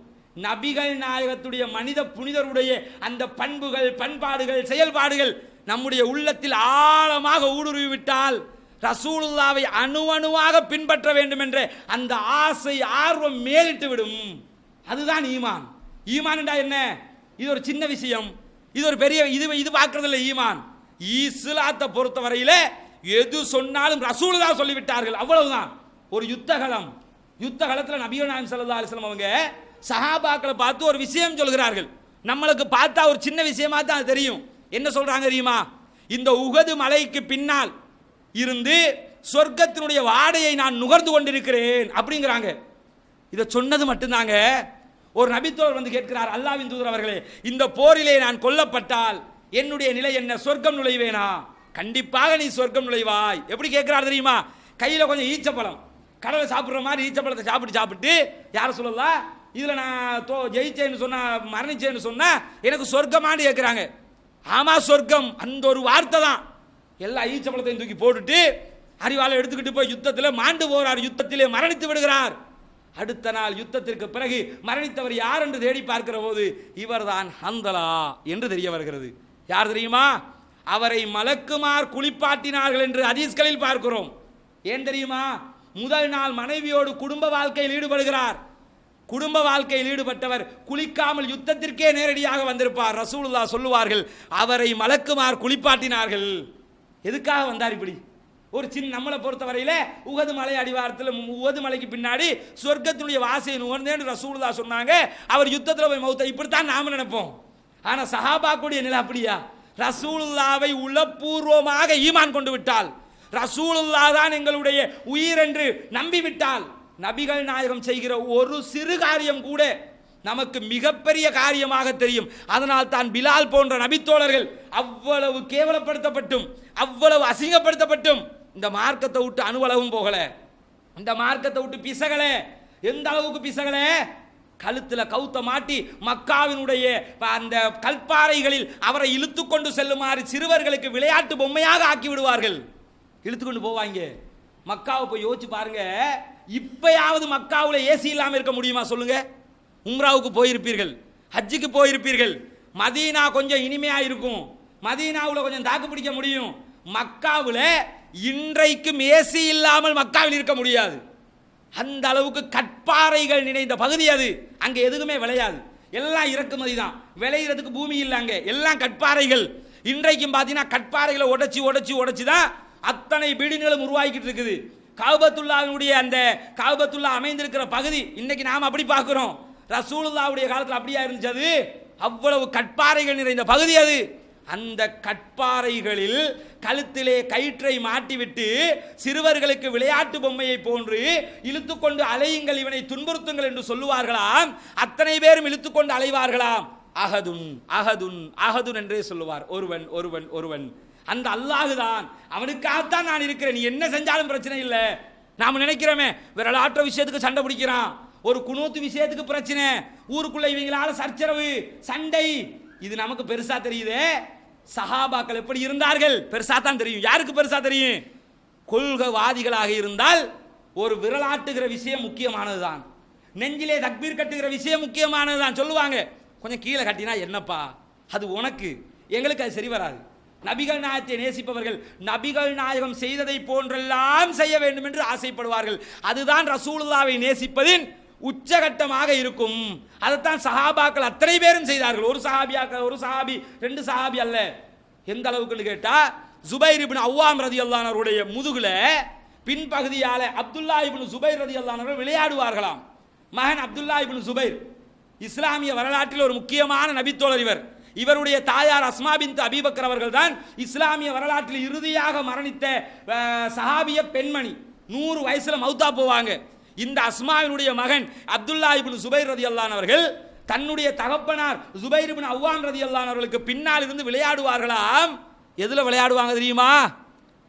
நபிகள் நாயகத்துடைய மனித புனிதருடைய அந்த பண்புகள், பண்பாடுகள், செயல்பாடுகள் நம்முடைய உள்ளத்தில் ஆழமாக ஊடுருவிவிட்டால் ரசூலுல்லாவை அணுவணுவாக பின்பற்ற வேண்டும் என்ற அந்த ஆசை, ஆர்வம் மேலிட்டு விடும். அதுதான் ஈமான். ஈமான் என்றா என்ன? இது ஒரு சின்ன விஷயம், இது ஒரு பெரிய இது பார்க்கறது இல்லை. ஈமான் இஸ்லாத்தை பொறுத்த வரையில எது சொன்னாலும் ரசூலுல்லாஹ் சொல்லிவிட்டார்கள், அவ்வளவுதான். ஒரு யுத்த களத்தில் நபிகள் நாயகம் ஸல்லல்லாஹு அலைஹி வஸல்லம் அவங்க சஹாபாக்களை பார்த்து ஒரு விஷயம் சொல்கிறார்கள். நம்மளுக்கு பார்த்தா ஒரு சின்ன விஷயமா தான் தெரியும். என்ன சொல்றாங்க தெரியுமா? இந்த உஹது மலைக்கு பின்னால் இருந்து சொர்க்கத்தினுடைய வாடையை நான் நுகர்ந்து கொண்டிருக்கிறேன் அப்படிங்கிறாங்க. இதை சொன்னது மட்டும்தாங்க. ஒரு நபித்தோழர் வந்து கேட்கிறார், அல்லாஹ்வின் தூதர் அவர்களே, இந்த போரிலே நான் கொல்லப்பட்டால் என்னுடைய நிலை என்ன? சொர்க்கம் நுழைவேனா? கண்டிப்பாக நீ சொர்க்கம் நுழைவாய். எப்படி கேட்கிறார் தெரியுமா? கையில் கொஞ்சம் ஈச்சப்பழம், கடலை சாப்பிட்ற மாதிரி ஈச்சப்பழத்தை சாப்பிட்டு யார சொல்லலாம், இதில் நான் ஜெயிச்சேன்னு சொன்னா, மரணிச்சேன்னு சொன்னா எனக்கு சொர்க்கமானு கேட்குறாங்க. ஆமா சொர்க்கம், அந்த ஒரு வார்த்தை தான். எல்லா ஈச்சப்பழத்தையும் தூக்கி போட்டுட்டு அறிவாலை எடுத்துக்கிட்டு போய் யுத்தத்தில் மாண்டு போறார், யுத்தத்திலே மரணித்து விடுகிறார். அடுத்த நாள் யுத்தத்திற்கு பிறகு மரணித்தவர் யார் என்று தேடி பார்க்கிற போது இவர்தான் ஹந்தலா என்று தெரிய வருகிறது. யார் தெரியுமா? அவரை மலக்குமார் குளிப்பாட்டினார்கள் என்று ஹதீஸ்களில் பார்க்கிறோம். ஏன் தெரியுமா? முதல் நாள் மனைவியோடு குடும்ப வாழ்க்கையில் ஈடுபடுகிறார். குடும்ப வாழ்க்கையில் ஈடுபட்டவர் குளிக்காமல் யுத்தத்திற்கே நேரடியாக வந்திருப்பார். ரசூலுல்லாஹ் சொல்லுவார்கள், அவரை மலக்குமார் குளிப்பாட்டினார்கள். எதுக்காக வந்தார் இப்படி? ஒரு சின்ன நம்மளை பொறுத்தவரையில உஹது மலை அடிவாரத்தில், உஹது மலைக்கு பின்னாடி சொர்க்கத்தினுடைய வாசையை நுகர்ந்தேன்னு ரசூலுல்லாஹ் சொன்னாங்க. அவர் யுத்தத்தில் போய் மௌத்த, இப்படித்தான் நாம நினைப்போம். ஆனா சஹாபாக்குடைய நிலை அப்படியா? ரசூலுல்லாவை உளப்பூர்வமாக ஈமான் கொண்டு விட்டால், ரசூலுல்லாஹ் தான் எங்களுடைய உயிர் என்று நம்பிவிட்டால், நபிகள் நாயகம் செய்கிற ஒரு சிறு காரியம் கூட நமக்கு மிகப்பெரிய காரியமாக தெரியும். அதனால் தான் பிலால் போன்ற நபித்தோழர்கள் அவ்வளவு கேவலப்படுத்தப்பட்டும், அவ்வளவு அசிங்கப்படுத்தப்பட்டும் இந்த மார்க்கத்தை விட்டு அணுவளவும் போகல, இந்த மார்க்கத்தை விட்டு பிசகல. எந்த அளவுக்கு பிசகல? கழுத்தில் கவுத்த மாட்டி மக்காவினுடைய அந்த கல்பாறைகளில் அவரை இழுத்து கொண்டு செல்லுமாறு சிறுவர்களுக்கு விளையாட்டு பொம்மையாக ஆக்கி விடுவார்கள். இழுத்து கொண்டு போவாங்க. மக்காவை போய் யோசிச்சு பாருங்க. இப்பயாவது மக்காவில் ஏசி இல்லாமல் இருக்க முடியுமா சொல்லுங்க? உம்ராவுக்கு போயிருப்பீர்கள், ஹஜ்ஜுக்கு போயிருப்பீர்கள். மதீனா கொஞ்சம் இனிமையா இருக்கும், மதீனாவில் கொஞ்சம் தாக்கு பிடிக்க முடியும். மக்காவில் இன்றைக்கும் ஏசி இல்லாமல் மக்காவில் இருக்க முடியாது. அந்த அளவுக்கு கற்பாறைகள் நிறைந்த பகுதி அது. அங்கே எதுவுமே விளையாது, எல்லாம் இறக்குமதி தான். விளையிறதுக்கு பூமி இல்லை, அங்கே எல்லாம் கற்பாறைகள். இன்றைக்கும் பார்த்தீங்கன்னா கற்பாறைகளை உடைச்சி உடைச்சி உடைச்சி தான் அத்தனை பில்டிங்களும் உருவாக்கிட்டு இருக்குது. காபத்துல்லாவுடைய அந்த காபத்துல்லா அமைந்திருக்கிற பகுதி இன்னைக்கு நாம் அப்படி பார்க்கிறோம். ரசூலுல்லாவுடைய காலத்தில் அப்படியா இருந்துச்சு? அது அவ்வளவு கற்பாறைகள் நிறைந்த பகுதி அது. அந்த கற்பாறைகளில் கழுத்திலே கயிற்றை மாட்டிவிட்டு சிறுவர்களுக்கு விளையாட்டு பொம்மையை போன்று இழுத்துக்கொண்டு அலையுங்கள், இவனை துன்புறுத்துங்கள் என்று சொல்லுவார்களாம். அத்தனை பேரும் இழுத்துக்கொண்டு அலைவார்களாம். அஹதுன் அஹதுன் அஹதுன் என்றே சொல்லுவார். ஒருவன் ஒருவன் ஒருவன், அந்த அல்லாஹுதான், அவனுக்காகத்தான் நான் இருக்கிறேன், நீ என்ன செஞ்சாலும் பிரச்சனை இல்லை. நாம் நினைக்கிறோமே விரலாற்ற விஷயத்துக்கு சண்டை பிடிக்கிறான், ஒரு குனூத்து விஷயத்துக்கு பிரச்சனை, ஊருக்குள்ள இவங்களால சர்ச்சரவு சண்டை, இது நமக்கு பெருசா தெரியுது. சஹாபாக்கள் எப்படி இருந்தார்கள் பெருசா தான் தெரியும். யாருக்கு பெருசா தெரியும்? கொள்கைவாதிகளாக இருந்தால் ஒரு விரலாட்டுகிற விஷயம் முக்கியமானதுதான், நெஞ்சிலே தக்பீர் கட்டுகிற விஷயம் முக்கியமானதுதான். சொல்லுவாங்க, கொஞ்சம் கீழே கட்டினா என்னப்பா அது உனக்கு, எங்களுக்கு அது சரி வராது. நபிகள் நாயகத்தை நேசிப்பவர்கள் நபிகள் நாயகம் செய்ததை போன்றெல்லாம் செய்ய வேண்டும் என்று ஆசைப்படுவார்கள். அதுதான் ரசூலுல்லாவை நேசிப்பதின் உச்சகட்டமாக இருக்கும். அதைத்தான் சஹாபாக்கள் அத்தனை பேரும் செய்தார்கள். ஒரு சஹாபி 2 சஹாபி அல்ல. எந்த அளவுக்கு கேட்டா ஜுபைர் இப்னு அவ்வாம் ரலியல்லாஹு அன்ஹுடைய முதுகுல பின்பகுதியால அப்துல்லா இப்னு ஜுபைர் ரலியல்லாஹு அன்ஹு விளையாடுவார்களாம். மகன் அப்துல்லா இப்னு ஜுபைர் இஸ்லாமிய வரலாற்றில் ஒரு முக்கியமான நபித்தோழர் இவர். இவருடைய தாயார் அஸ்மா பின்த் அபீபக்கர் அவர்கள் தான் இஸ்லாமிய வரலாற்றில் இறுதியாக மரணித்த சஹாபிய பெண்மணி. 100 வயசுல மௌத்தா போவாங்க. இந்த அஸ்மாவினுடைய மகன் அப்துல்லா இப்னு ஜுபைர் ரலியல்லாஹு அன்ஹு அவர்கள் தன்னுடைய தகப்பனார் ஜுபைர் இப்னு அவ்வாம் ரலியல்லாஹு அன்ஹு அவர்களுக்கு பின்னால் இருந்து விளையாடுவார்களாம். எதுல விளையாடுவாங்க தெரியுமா?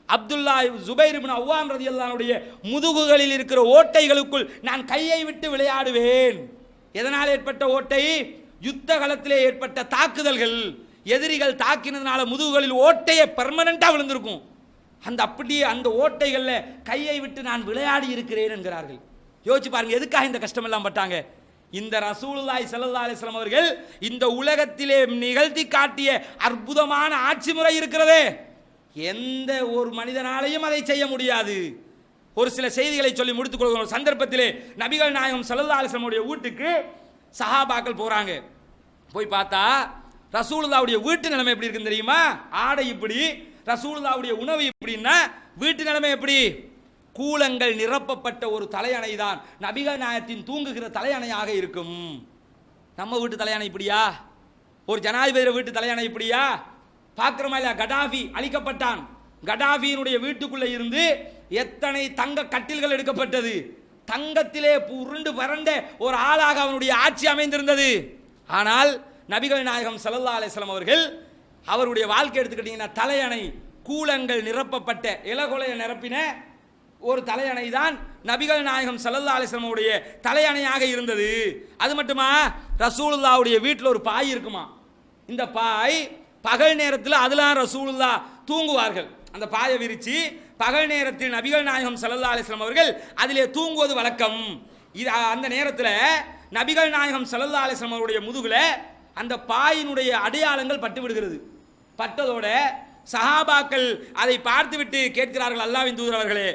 அப்துல்லா ஜுபைர் இப்னு அவ்வாம் ரலியல்லாஹு அன்ஹுடைய முதுகுகளில் இருக்கிற ஓட்டைகளுக்குள் நான் கையை விட்டு விளையாடுவேன். எதனால் ஏற்பட்ட ஓட்டை? யுத்த காலத்திலே ஏற்பட்ட தாக்குதல்கள், எதிரிகள் தாக்கினதுனால முதுகுகளில் ஓட்டையை பெர்மனண்டா விழுந்திருக்கும். அப்படியே அந்த ஓட்டைகள்ல கையை விட்டு நான் விளையாடி இருக்கிறேன் என்கிறார்கள். யோசிச்சு பாருங்க, எதுக்காக இந்த கஷ்டம் எல்லாம் பட்டாங்க? இந்த ரசூலுல்லாஹி ஸல்லல்லாஹு அலைஹி வஸல்லம் அவர்கள் இந்த உலகத்திலே நிகழ்த்தி காட்டிய அற்புதமான ஆட்சி முறை இருக்கிறதே, எந்த ஒரு மனிதனாலையும் அதை செய்ய முடியாது. ஒரு சில செய்திகளை சொல்லி முடித்துக் கொள்கிற சந்தர்ப்பத்திலே நபிகள் நாயகம் ஸல்லல்லாஹு அலைஹி வஸல்லம் உடைய வீட்டுக்கு சஹாபாக்கள் போறாங்க. போய் பார்த்தா ரசூலுல்லாஹ்வுடைய வீட்டு நிலைமை எப்படி இருக்குன்னு தெரியுமா? ஆடை இப்படி, ரசூலுல்லாஹ்வுடைய உணவு இப்படின்னா வீட்டு நிலைமை எப்படி? கூலங்கள் நிரப்பப்பட்ட ஒரு தலையணை தான் நபிகள் நாயகத்தின் தூங்குகிற தலையணையாக இருக்கும். நம்ம வீட்டு தலையணை இப்படியா? ஒரு ஜனாதிபதி வீட்டு தலையணை இப்படியா? பார்க்கிறோமா இல்லையா? கடாஃபி அழிக்கப்பட்டான். கடாஃபியினுடைய வீட்டுக்குள்ள இருந்து எத்தனை தங்க கட்டில்கள் எடுக்கப்பட்டது. தங்கத்திலே உருண்டு பரண்ட ஒரு ஆளாக அவனுடைய ஆட்சி அமைந்திருந்தது. ஆனால் நபிகள் நாயகம் ஸல்லல்லாஹு அலைஹி வஸல்லம் அவர்கள் அவருடைய வாழ்க்கை எடுத்துக்கிட்டீங்கன்னா தலையணை கூலங்கள் நிரப்பப்பட்ட இளகொலையை நிரப்பின ஒரு தலையணை தான் நபிகள் நாயகம் ஸல்லல்லாஹு அலைஹி வஸல்லம் உடைய தலையணையாக இருந்தது. அது மட்டுமா, ரசூலுல்லாஹ்வுடைய வீட்டில் ஒரு பாய் இருக்குமா. இந்த பாய் பகல் நேரத்தில் அதெல்லாம் ரசூலுல்லாஹ் தூங்குவார்கள். அந்த பாயை விரிச்சு பகல் நேரத்தில் நபிகள் நாயகம் ஸல்லல்லாஹு அலைஹி வஸல்லம் அவர்கள் அதிலே தூங்குவது வழக்கம். இது அந்த நேரத்தில் நபிகள் நாயகம் ஸல்லல்லாஹு அலைஹி வஸல்லம் அவருடைய முதுகுல அந்த பாயினுடைய அடையாளங்கள் பட்டு விடுகிறது. பட்டதோட சஹாபாக்கள் அதை பார்த்துவிட்டு கேட்கிறார்கள், அல்லாஹ்வின் தூதர் அவர்களே,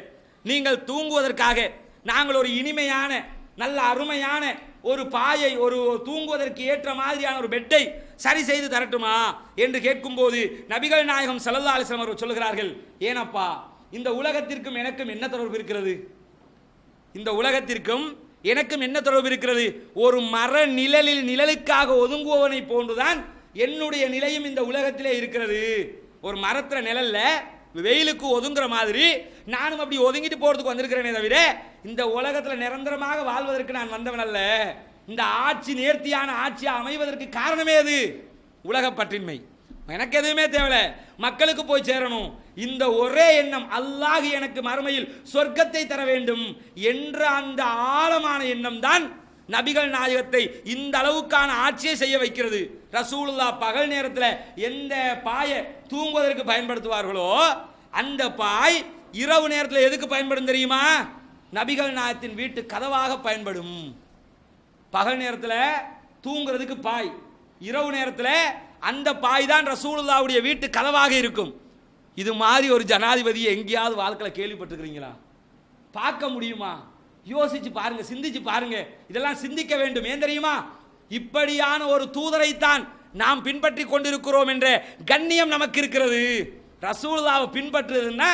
நீங்கள் தூங்குவதற்காக நாங்கள் ஒரு இனிமையான நல்ல அருமையான ஒரு பாயை, ஒரு தூங்குவதற்கு ஏற்ற மாதிரியான ஒரு பெட்டை சரி செய்து தரட்டுமா என்று கேட்கும்போது நபிகள் நாயகம் ஸல்லல்லாஹு அலைஹி வஸல்லம் அவர்கள் சொல்கிறார்கள், ஏனப்பா, இந்த உலகத்திற்கும் எனக்கும் என்ன தொடர்பு இருக்கிறது? இந்த உலகத்திற்கும் எனக்கும் என்ன தொடர்பு இருக்கிறது? ஒரு மர நிழலில் நிழலுக்காக ஒதுங்குவவனை போன்றுதான் என்னுடைய நிலையும் இந்த உலகத்திலே இருக்கிறது. ஒரு மரத்துல நிழல்ல வெயிலுக்கு ஒதுங்குற மாதிரி நானும் அப்படி ஒதுங்கிட்டு போறதுக்கு வந்திருக்கிறேனே தவிர இந்த உலகத்துல நிரந்தரமாக வாழ்வதற்கு நான் வந்தவன் அல்ல. இந்த ஆட்சி நேர்த்தியான ஆட்சியா அமைவதற்கு காரணமே அது உலக பற்றின்மை. எனக்கு எதுவுமே தேவையில்ல, மக்களுக்கு போய் சேரணும். இந்த ஒரே எண்ணம், அல்லாஹ் எனக்கு மறுமையில் சொர்க்கத்தை தர வேண்டும் என்ற அந்த ஆழமான எண்ணம் தான் நபிகள் நாயகத்தை இந்த அளவுக்கான ஆட்சியை செய்ய வைக்கிறது. ரசூலுல்லாஹ் பகல் நேரத்தில் எந்த பாயை தூங்குவதற்கு பயன்படுத்துவார்களோ அந்த பாய் இரவு நேரத்தில் எதுக்கு பயன்படும் தெரியுமா? நபிகள் நாயகத்தின் வீட்டு கதவாக பயன்படும். பகல் நேரத்தில் தூங்குறதுக்கு பாய், இரவு நேரத்தில் அந்த பாய் தான் ரசூலுல்லாஹ்வுடைய வீட்டு கதவாக இருக்கும். இது மாதிரி ஒரு ஜனாதிபதி எங்கேயாவது வாழ்க்கையில் கேள்விப்பட்டிருக்கிறீங்களா? பார்க்க முடியுமா? யோசிச்சு பாருங்க, சிந்திச்சு பாருங்க. இதெல்லாம் சிந்திக்க வேண்டும். ஏன் தெரியுமா? இப்படியான ஒரு தூதரைத்தான் நாம் பின்பற்றி கொண்டிருக்கிறோம் என்ற கண்ணியம் நமக்கு இருக்கிறது. ரசூலுல்லாஹ்வை பின்பற்றுறதுன்னா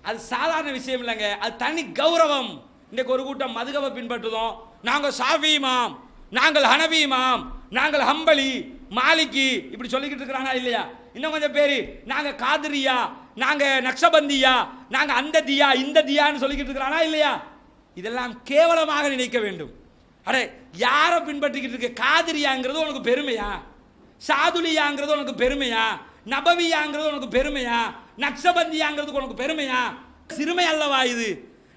அது சாதாரண விஷயம் இல்லைங்க, அது தனி கௌரவம். இன்னைக்கு ஒரு கூட்டம் மதுகவை பின்பற்றுதோம். நாங்கள் ஷாஃபி இமாம், நாங்கள் ஹனபி இமாம், நாங்கள் ஹம்பலி, மாலிகி, இப்படி சொல்லிக்கிட்டு இருக்கிறானா இல்லையா? இன்னும் கொஞ்சம் பேர் நாங்க காதிரியா, நாங்க நக்ஷபந்தியா, நாங்க அந்த தியா இந்த தியான்னு சொல்லிக்கிட்டு இருக்கிறானா இல்லையா? இதெல்லாம் கேவலமாக நினைக்க வேண்டும். அடே, யாரை பின்பற்றிக்கிட்டு இருக்க? காதிரியாங்கிறது உனக்கு பெருமையா? சாதுலியாங்கிறது உனக்கு பெருமையா? நபவியாங்கிறது உனக்கு பெருமையா? நக்ஷபந்தியாங்கிறது உனக்கு பெருமையா? சிறுமை அல்லவா இது?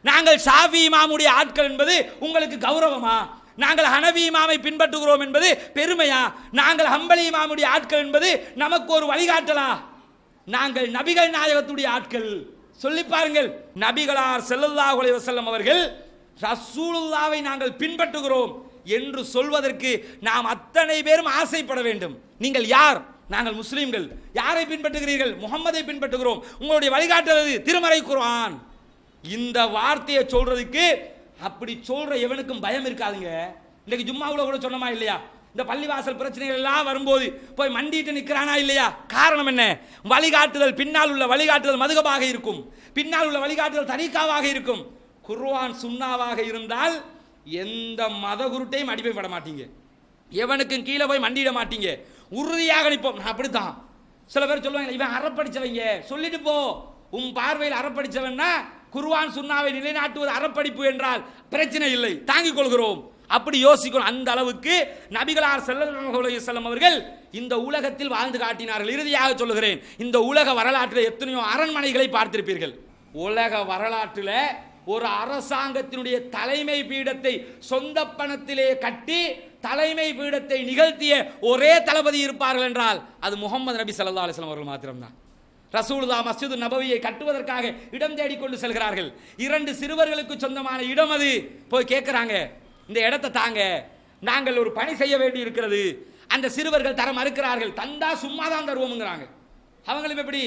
நாங்கள் ஷாஃபி இமாமுடைய ஆட்கள் என்பது உங்களுக்கு கௌரவமா? நாங்கள் ஹனவி இமாமை பின்பற்றுகிறோம் என்பது பெருமையா? நாங்கள் ஹம்பலி இமாமுடைய ஆட்கள் என்பது நமக்கு ஒரு வழிகாட்டலா? நாங்கள் நபிகள் நாயகத்துடைய ஆட்கள். சொல்லி பாருங்கள், நபிகளார் ஸல்லல்லாஹு அலைஹி வஸல்லம் அவர்கள் ரசூலுல்லாஹ்வை நாங்கள் பின்பற்றுகிறோம் என்று சொல்வதற்கு நாம் அத்தனை பேரும் ஆசைப்பட வேண்டும். நீங்கள் யார்? நாங்கள் முஸ்லீம்கள். யாரை பின்பற்றுகிறீர்கள்? முகம்மதை பின்பற்றுகிறோம். உங்களுடைய வழிகாட்டுறது திருமறை குர்ஆன். இந்த வார்த்தையை சொல்றதுக்கு அப்படி சொல்ற எவனுக்கும் பயம் இருக்காதுங்க. இன்னைக்கு ஜும்மாவுல கூட சொன்னமா இல்லையா? இந்த பள்ளிவாசல் பிரச்சனைகள் எல்லாம் வரும்போது போய் மண்டிட்டு நிற்கிறானா இல்லையா? காரணம் என்ன? வழிகாட்டுதல், பின்னால் உள்ள வழிகாட்டுதல் மதுகபாக இருக்கும், பின்னால் உள்ள வழிகாட்டுதல் தரீகாவாக இருக்கும். குர்ஆன் சுன்னாவாக இருந்தால் எந்த மத குருட்டையும் அடிமைப்பட மாட்டீங்க, எவனுக்கும் கீழே போய் மண்டிட மாட்டீங்க, உறுதியாக நிற்போம். அப்படித்தான் சில பேர் சொல்லுவாங்க, இவன் அறப்படிச்சவங்க, சொல்லிட்டு போ. உன் பார்வையில் அறப்படிச்சவன்னா குர்ஆன் சுன்னாவை நிலைநாட்டுவது அறப்படிப்பு என்றால் பிரச்சனை இல்லை, தாங்கிக் கொள்கிறோம். அப்படி யோசிக்கணும். அந்த அளவுக்கு நபிகளார் ஸல்லல்லாஹு அலைஹி வஸல்லம் அவர்கள் இந்த உலகத்தில் வாழ்ந்து காட்டினார்கள். இறுதியாக சொல்லுகிறேன், இந்த உலக வரலாற்றில் எத்தனையோ அரண்மனைகளை பார்த்திருப்பீர்கள். உலக வரலாற்றில் ஒரு அரசாங்கத்தினுடைய தலைமை பீடத்தை சொந்த பணத்திலே கட்டி தலைமை பீடத்தை நிகழ்த்திய ஒரே தளபதி இருப்பார்கள் என்றால் அது முகமது நபி ஸல்லல்லாஹு அலைஹி வஸல்லம் அவர்கள் மாத்திரம்தான். ரசூலுல்லாஹ் மஸ்ஜிது நபவியை கட்டுவதற்காக இடம் தேடிக்கொண்டு செல்கிறார்கள். 2 சிறுவர்களுக்கு சொந்தமான இடம் அது. போய் கேட்கிறாங்க, இந்த இடத்தை தாங்க, நாங்கள் ஒரு பணி செய்ய வேண்டி இருக்கிறது. அந்த சிறுவர்கள் தர மறுக்கிறார்கள். தந்தா சும்மா தான் தருவோம்ங்கிறாங்க. அவங்களும் எப்படி?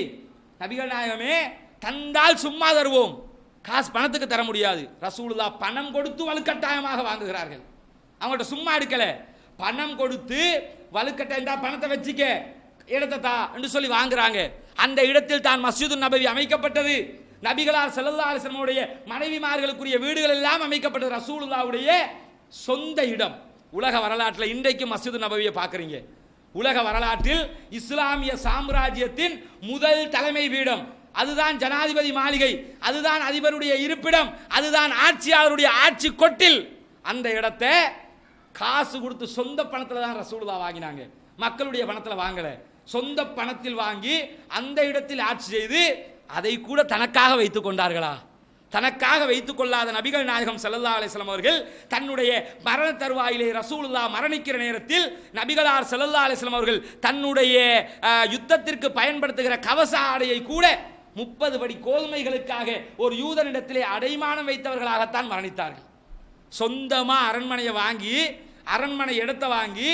நபிகள் நாயகமே தந்தால் சும்மா தருவோம், காசு பணத்துக்கு தர முடியாது. ரசூலுல்லாஹ் பணம் கொடுத்து வலுக்கட்டாயமாக வாங்குகிறார்கள். அவங்கள்ட்ட சும்மா எடுக்கல, பணம் கொடுத்து வலுக்கட்டாயம் பணத்தை வச்சுக்க, இடத்தை தா என்று சொல்லி வாங்குறாங்க. அந்த இடத்தில் தான் மஸ்ஜிது நபவி அமைக்கப்பட்டது. நபிகளார் ஸல்லல்லாஹு அலைஹி வஸல்லம் உடைய மனைவிமார்களுக்குரிய வீடுகள் எல்லாம் அமைக்கப்பட்டது. ரசூலுல்லாஹ்வுடைய சொந்த இடம். உலக வரலாற்றில் இன்றைக்கு மஸ்ஜிது நபவியை பார்க்குறீங்க. உலக வரலாற்றில் இஸ்லாமிய சாம்ராஜ்யத்தின் முதல் தலைமை பீடம் அதுதான் ஜனாதிபதி மாளிகை, அதுதான் அதிபருடைய இருப்பிடம், அதுதான் ஆட்சியாளருடைய ஆட்சி கொட்டில். அந்த இடத்தை காசு கொடுத்து சொந்த பணத்தில் தான் ரசூலுல்லாஹ் வாங்கினாங்க, மக்களுடைய பணத்தில் வாங்கல. சொந்த பணத்தில் வாங்கி அந்த இடத்தில் ஆட்சி செய்து அதை கூட தனக்காக வைத்துக் கொண்டார்களா? தனக்காக வைத்துக் கொள்ளாத நபிகள் நாயகம் ஸல்லல்லாஹு அலைஹி வஸல்லம் அவர்கள் தன்னுடைய மரண தருவாயிலே ரசூலுல்லாஹ் மரணிக்கிற நேரத்தில் நபிகளார் ஸல்லல்லாஹு அலைஹி வஸல்லம் அவர்கள் தன்னுடைய யுத்தத்திற்கு பயன்படுத்துகிற கவச ஆடையை கூட 30 படி கோதுமைகளுக்காக ஒரு யூதனிடத்திலே அடைமானம் வைத்தவர்களாகத்தான் மரணித்தார்கள். சொந்தமா அரண்மனையை வாங்கி, அரண்மனை இடத்தை வாங்கி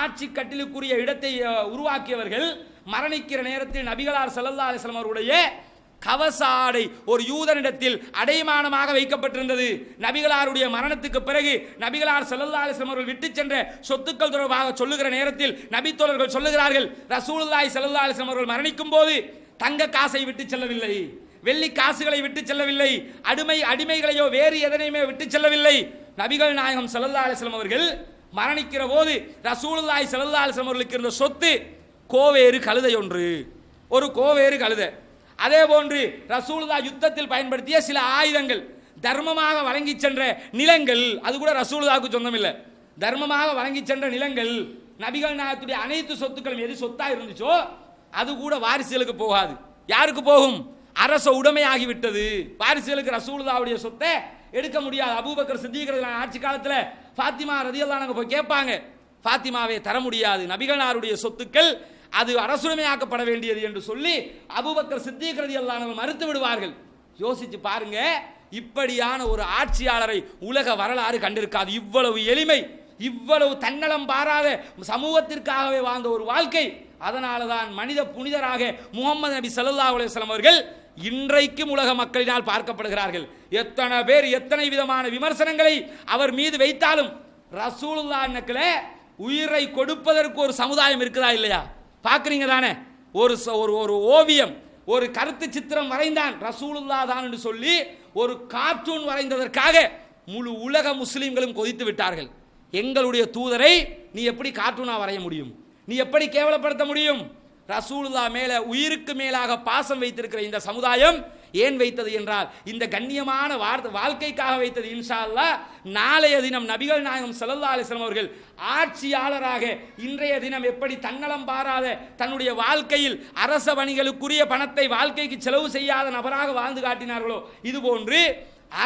ஆட்சி கட்டிலுக்குரிய இடத்தை உருவாக்கியவர்கள் மரணிக்கிற நேரத்தில் நபிகளார் ஸல்லல்லாஹு அலைஹி வஸல்லம் அவருடைய கவச ஆடை ஒரு யூதனிடத்தில் அடைமானமாக வைக்கப்பட்டிருந்தது. நபிகளாருடைய மரணத்துக்கு பிறகு நபிகளார் ஸல்லல்லாஹு அலைஹி வஸல்லம் அவர்கள் விட்டு சென்ற சொத்துக்கள் தொடர்பாக சொல்லுகிற நேரத்தில் நபித்தோழர்கள் சொல்லுகிறார்கள், ரசூலுல்லாஹி ஸல்லல்லாஹு அலைஹி வஸல்லம் அவர்கள் மரணிக்கும் போது தங்க காசை விட்டு செல்லவில்லை, வெள்ளி காசுகளை விட்டு செல்லவில்லை, அடிமைகளையோ வேறு எதனையுமே விட்டு செல்லவில்லை. நபிகள் நாயகம் ஸல்லல்லாஹு அலைஹி வஸல்லம் அவர்கள் மரணிக்கிற போது ரசூலுல்லாஹி ஸல்லல்லாஹு அலைஹி வஸல்லம் அவர்களுக்கு இருந்த சொத்து கோவேறு கழுதை ஒன்று, ஒரு கோவேறு கழுதை. அதே போன்று ரசூலுல்லாஹ் யுத்தத்தில் பயன்படுத்திய சில ஆயுதங்கள், தர்மமாக வழங்கி சென்ற நிலங்கள், அது கூட ரசூலுல்லாஹ்வுக்கு சொந்தம் இல்லை, தர்மமாக வழங்கி சென்ற நிலங்கள், நபிகள் நாயகத்துடைய அனைத்து சொத்துக்களும் எது சொத்தா இருந்துச்சோ அது கூட வாரிசுகளுக்கு போகாது. யாருக்கு போகும்? அரச உடைமையாகிவிட்டது. வாரிசுகளுக்கு ரசூலுல்லாஹ்வுடைய சொத்தை எடுக்க முடியாது. அபூபக்கர் சித்திக் ரலியல்லாஹு ஆட்சி காலத்தில் ஃபாத்திமா ரலியல்லாஹு அன்ஹா போய் கேட்பாங்க, ஃபாத்திமாவே தர முடியாது, நபிகளாருடைய சொத்துக்கள் அது அரசுரிமையாக்கப்பட வேண்டியது என்று சொல்லி அபூபக்கர் சித்திக் ரலியல்லாஹு அன்ஹு மறுத்து விடுவார்கள். யோசிச்சு பாருங்க, இப்படியான ஒரு ஆட்சியாளரை உலக வரலாறு கண்டிருக்காது. இவ்வளவு எளிமை, இவ்வளவு தன்னலம் பாராத சமூகத்திற்காகவே வாழ்ந்த ஒரு வாழ்க்கை. அதனால தான் மனித புனிதராக முகமது நபி ஸல்லல்லாஹு அலைஹி வஸல்லம் அவர்கள் இன்றைக்கும் உலக மக்களினால் பார்க்கப்படுகிறார்கள். எத்தனை பேர் எத்தனை விதமான விமர்சனங்களை அவர் மீது வைத்தாலும் ரசூலுல்லாஹ்வுக்குள்ள உயிரை கொடுப்பதற்கு ஒரு சமுதாயம் இருக்குதா இல்லையா? பார்க்குறீங்க தானே? ஒரு ஓவியம், ஒரு கருத்து சித்திரம் வரைந்தான் ரசூலுல்லாஹ் தான் என்று சொல்லி ஒரு கார்ட்டூன் வரைந்ததற்காக முழு உலக முஸ்லிம்களும் கொதித்து விட்டார்கள். எங்களுடைய தூதரை நீ எப்படி கார்ட்டூனா வரைய முடியும்? நீ எப்படி கேவலப்படுத்த முடியும்? ரசூலுல்லாஹ் மேல உயிருக்கு மேலாக பாசம் வைத்திருக்கிற இந்த சமுதாயம் ஏன் வைத்தது என்றால் இந்த கண்ணியமான வாழ்க்கைக்காக வைத்தது. இன்ஷா அல்லாஹ் நாளைய தினம் நபிகள் நாயகம் ஸல்லல்லாஹு அலைஹி வஸல்லம் அவர்கள் ஆட்சியாளராக இன்றைய தினம் எப்படி தன்னலம் பாராத தன்னுடைய வாழ்க்கையில் அரச பணிகளுக்குரிய பணத்தை வாழ்க்கைக்கு செலவு செய்யாத நபராக வாழ்ந்து காட்டினார்களோ, இதுபோன்று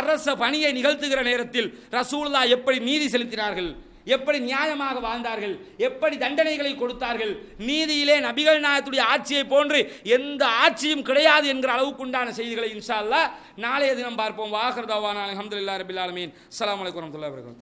அரச பணியை நிகழ்த்துகிற நேரத்தில் ரசூலுல்லாஹ் எப்படி நீதி செலுத்தினார்கள், எப்படி நியாயமாக வாழ்ந்தார்கள், எப்படி தண்டனைகளை கொடுத்தார்கள். நீதியிலே நபிகள் நாயகத்துடைய ஆட்சியை போன்று எந்த ஆட்சியும் கிடையாது என்கிற அளவுக்கு உண்டான செய்திகளை இன்ஷா அல்லாஹ் நாளைய தினம் பார்ப்போம். வாஹிர் தஅவானா அல்ஹம்துலில்லாஹி ரப்பில் ஆலமீன். அஸ்ஸலாமு அலைக்கும் வரஹ்மத்துல்லாஹி வபரகாத்துஹு.